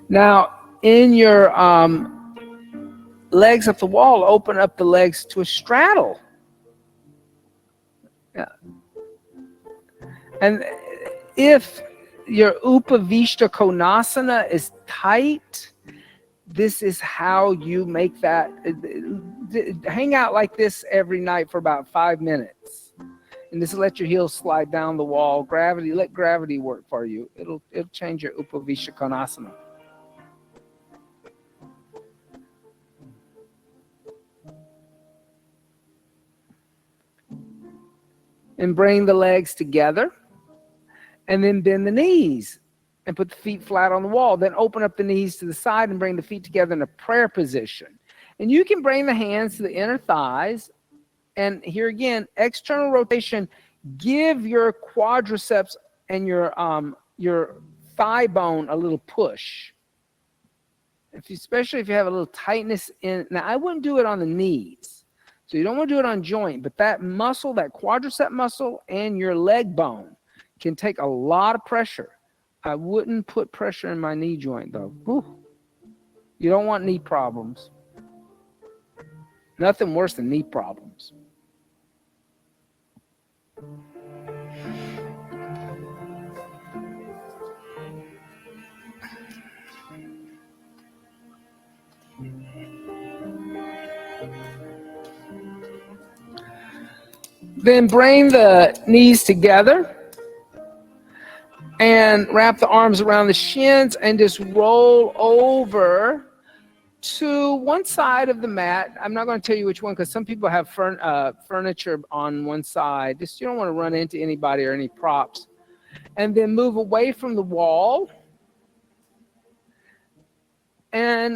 Now, in your legs up the wall, open up the legs to a straddle. Yeah. And if your Upavishta Konasana is tight, this is how you make that. Hang out like this every night for about 5 minutes. And just let your heels slide down the wall. Let gravity work for you. It'll change your Upavishta Konasana. And bring the legs together, and then bend the knees and put the feet flat on the wall. Then open up the knees to the side and bring the feet together in a prayer position. And you can bring the hands to the inner thighs. And here again, external rotation. Give your quadriceps and your thigh bone a little push. Especially if you have a little tightness in. Now, I wouldn't do it on the knees. So you don't want to do it on joint, but that muscle, that quadricep muscle and your leg bone can take a lot of pressure. I wouldn't put pressure in my knee joint though. Whew. You don't want knee problems. Nothing worse than knee problems. Then bring the knees together and wrap the arms around the shins and just roll over to one side of the mat. I'm not going to tell you which one because some people have furniture on one side. Just you don't want to run into anybody or any props. And then move away from the wall. And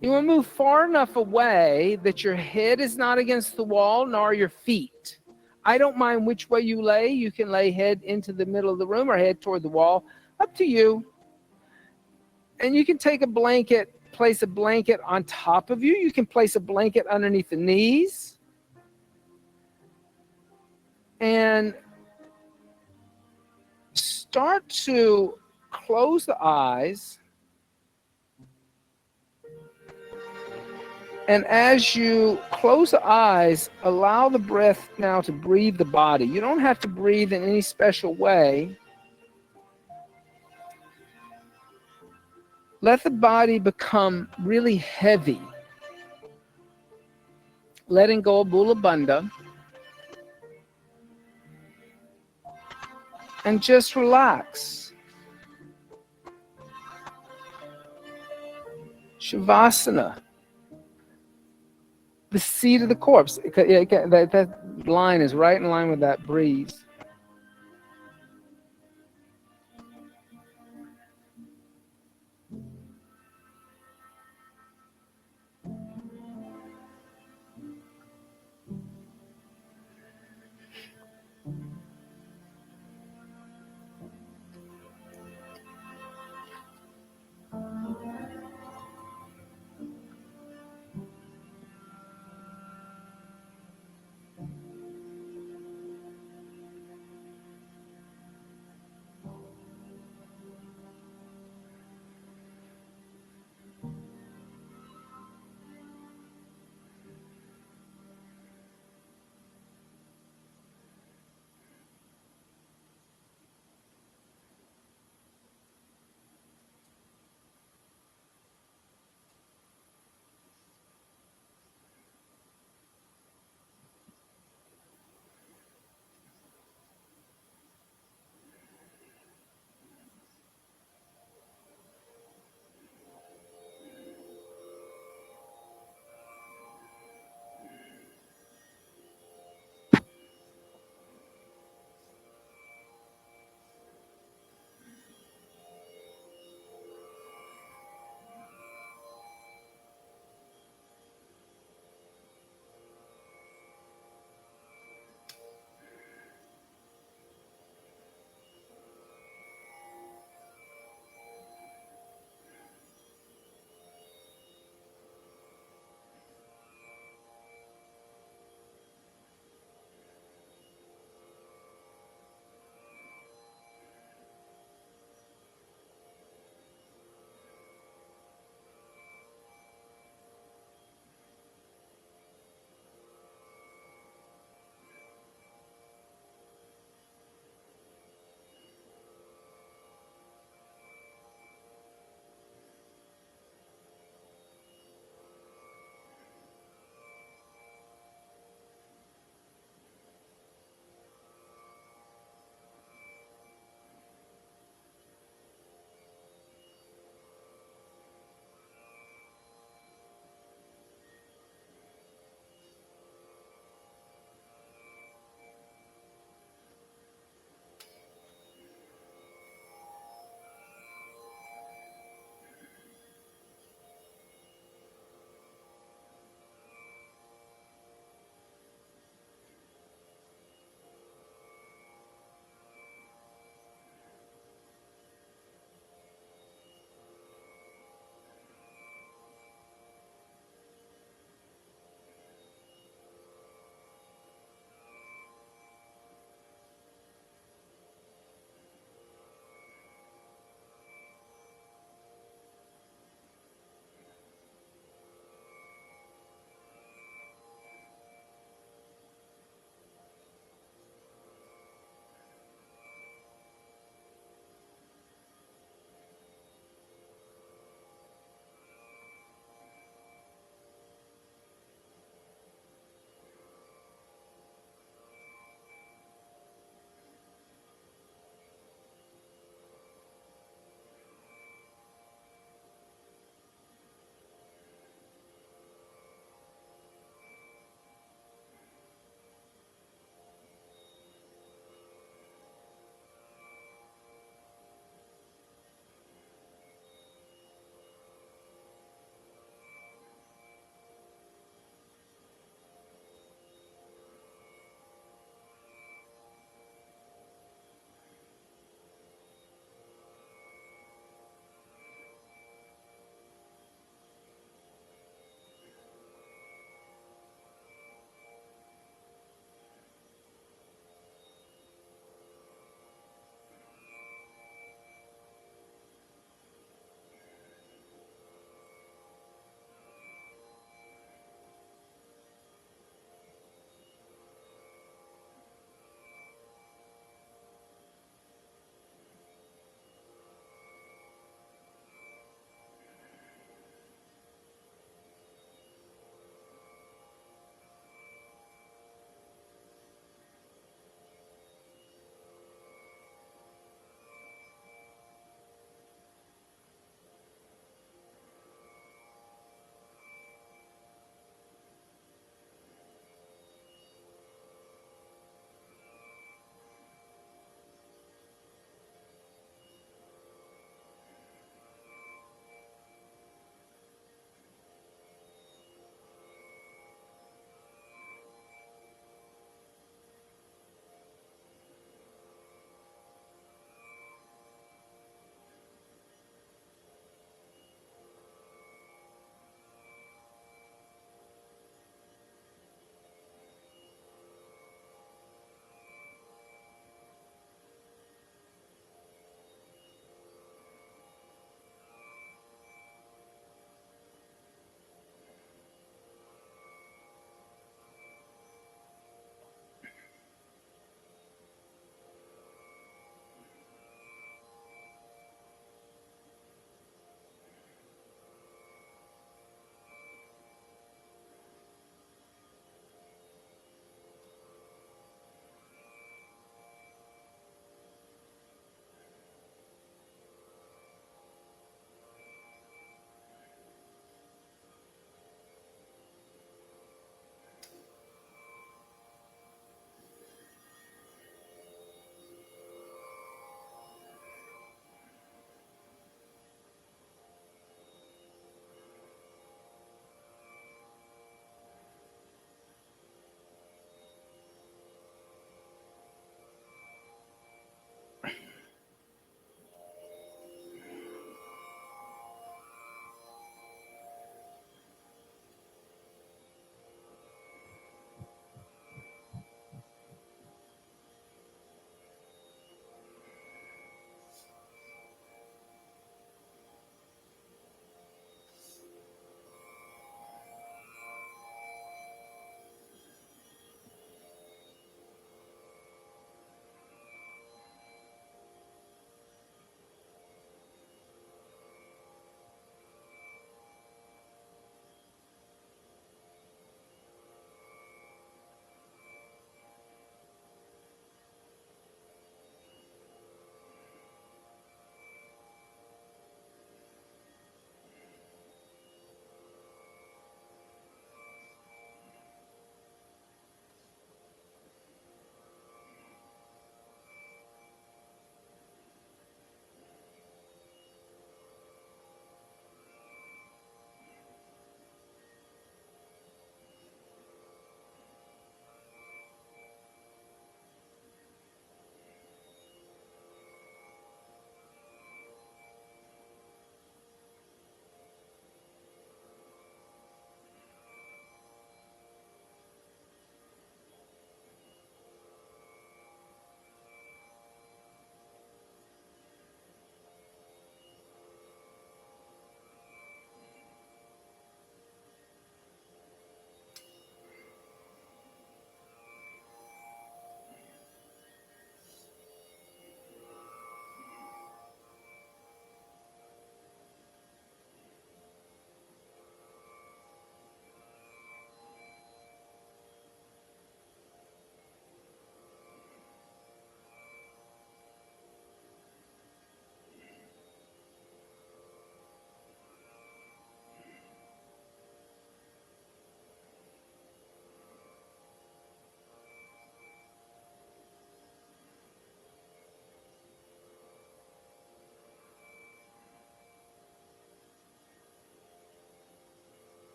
you want to move far enough away that your head is not against the wall, nor your feet. I don't mind which way you lay. You can lay head into the middle of the room or head toward the wall. Up to you. And you can take a blanket, place a blanket on top of you. You can place a blanket underneath the knees. And start to close the eyes. And as you close the eyes, allow the breath now to breathe the body. You don't have to breathe in any special way. Let the body become really heavy. Letting go of Bula Bandha. And just relax. Shavasana. The seat of the corpse. That line is right in line with that breeze.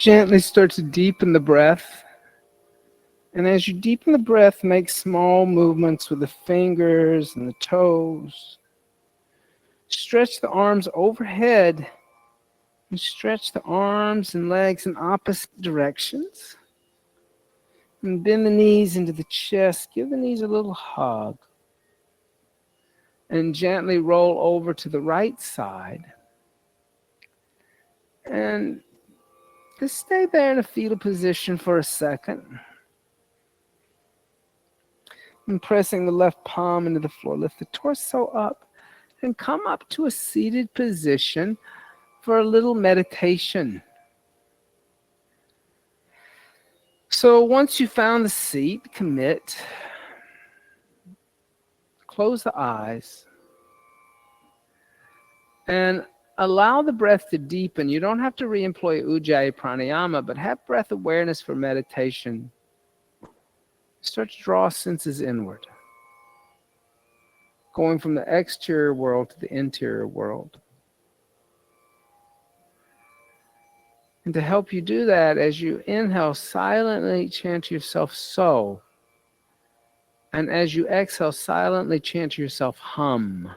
Gently start to deepen the breath. And as you deepen the breath, make small movements with the fingers and the toes. Stretch the arms overhead and stretch the arms and legs in opposite directions. And bend the knees into the chest. Give the knees a little hug. And gently roll over to the right side. And just stay there in a fetal position for a second. And pressing the left palm into the floor, lift the torso up and come up to a seated position for a little meditation. So once you found the seat, commit. Close the eyes. And allow the breath to deepen. You don't have to re-employ Ujjayi pranayama, but have breath awareness for meditation. Start to draw senses inward, going from the exterior world to the interior world. And to help you do that, as you inhale, silently chant to yourself, so. And as you exhale, silently chant to yourself, hum.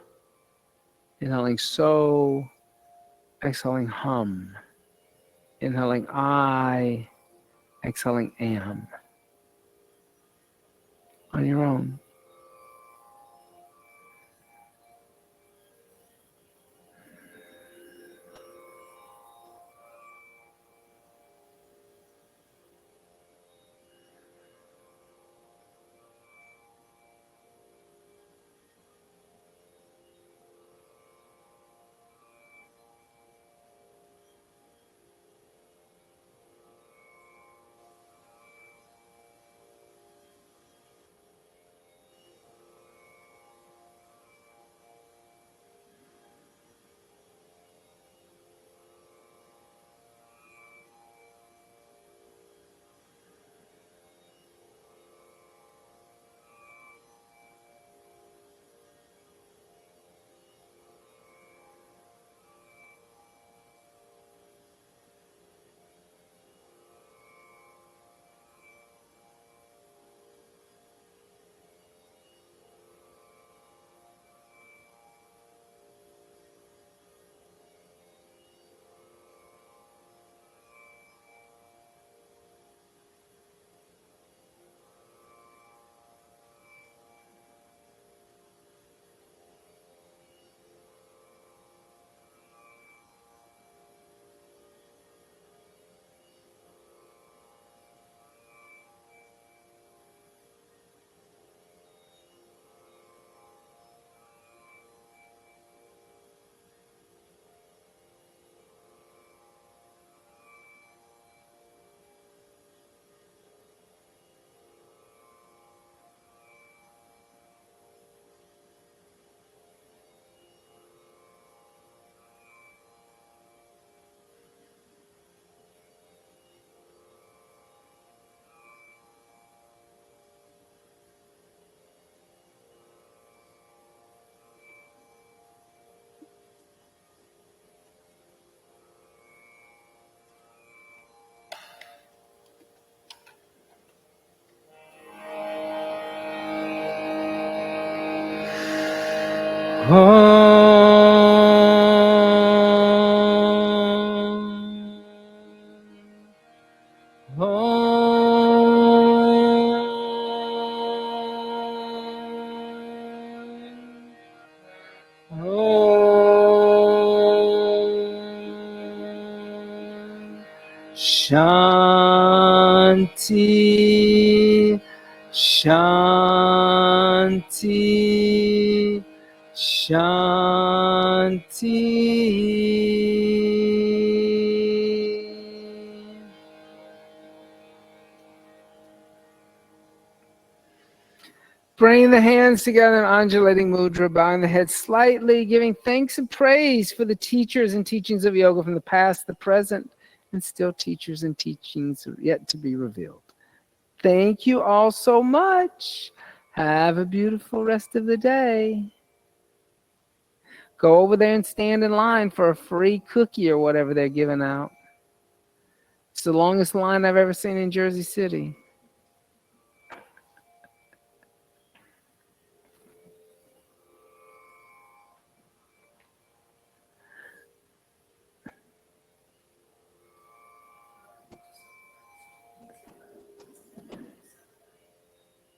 Inhaling so, exhaling hum. Inhaling I, exhaling am. On your own. Shanti, Shanti, Shanti. Bringing the hands together in undulating mudra, bowing the head slightly, giving thanks and praise for the teachers and teachings of yoga from the past, the present, and still teachers and teachings yet to be revealed. Thank you all so much. Have a beautiful rest of the day. Go over there and stand in line for a free cookie or whatever they're giving out. It's the longest line I've ever seen in Jersey City.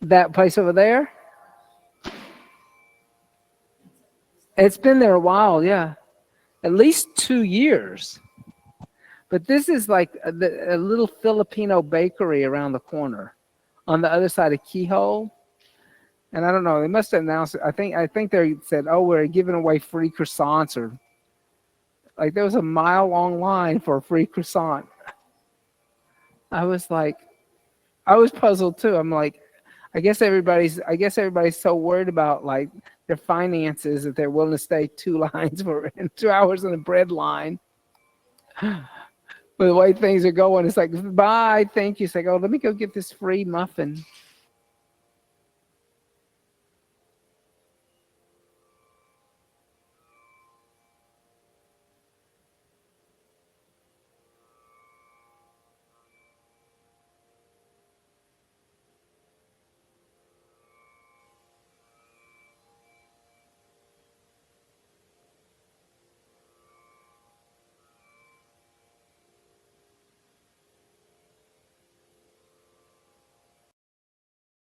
That place over there? It's been there a while, yeah. At least 2 years. But this is like a little Filipino bakery around the corner on the other side of Keyhole. And I don't know, they must have announced it. I think they said, oh, we're giving away free croissants, or like there was a mile-long line for a free croissant. I was puzzled too. I'm like, I guess everybody's so worried about like their finances that they're willing to stay 2 hours in the bread line. But the way things are going, it's like, bye, thank you. It's like, oh, let me go get this free muffin.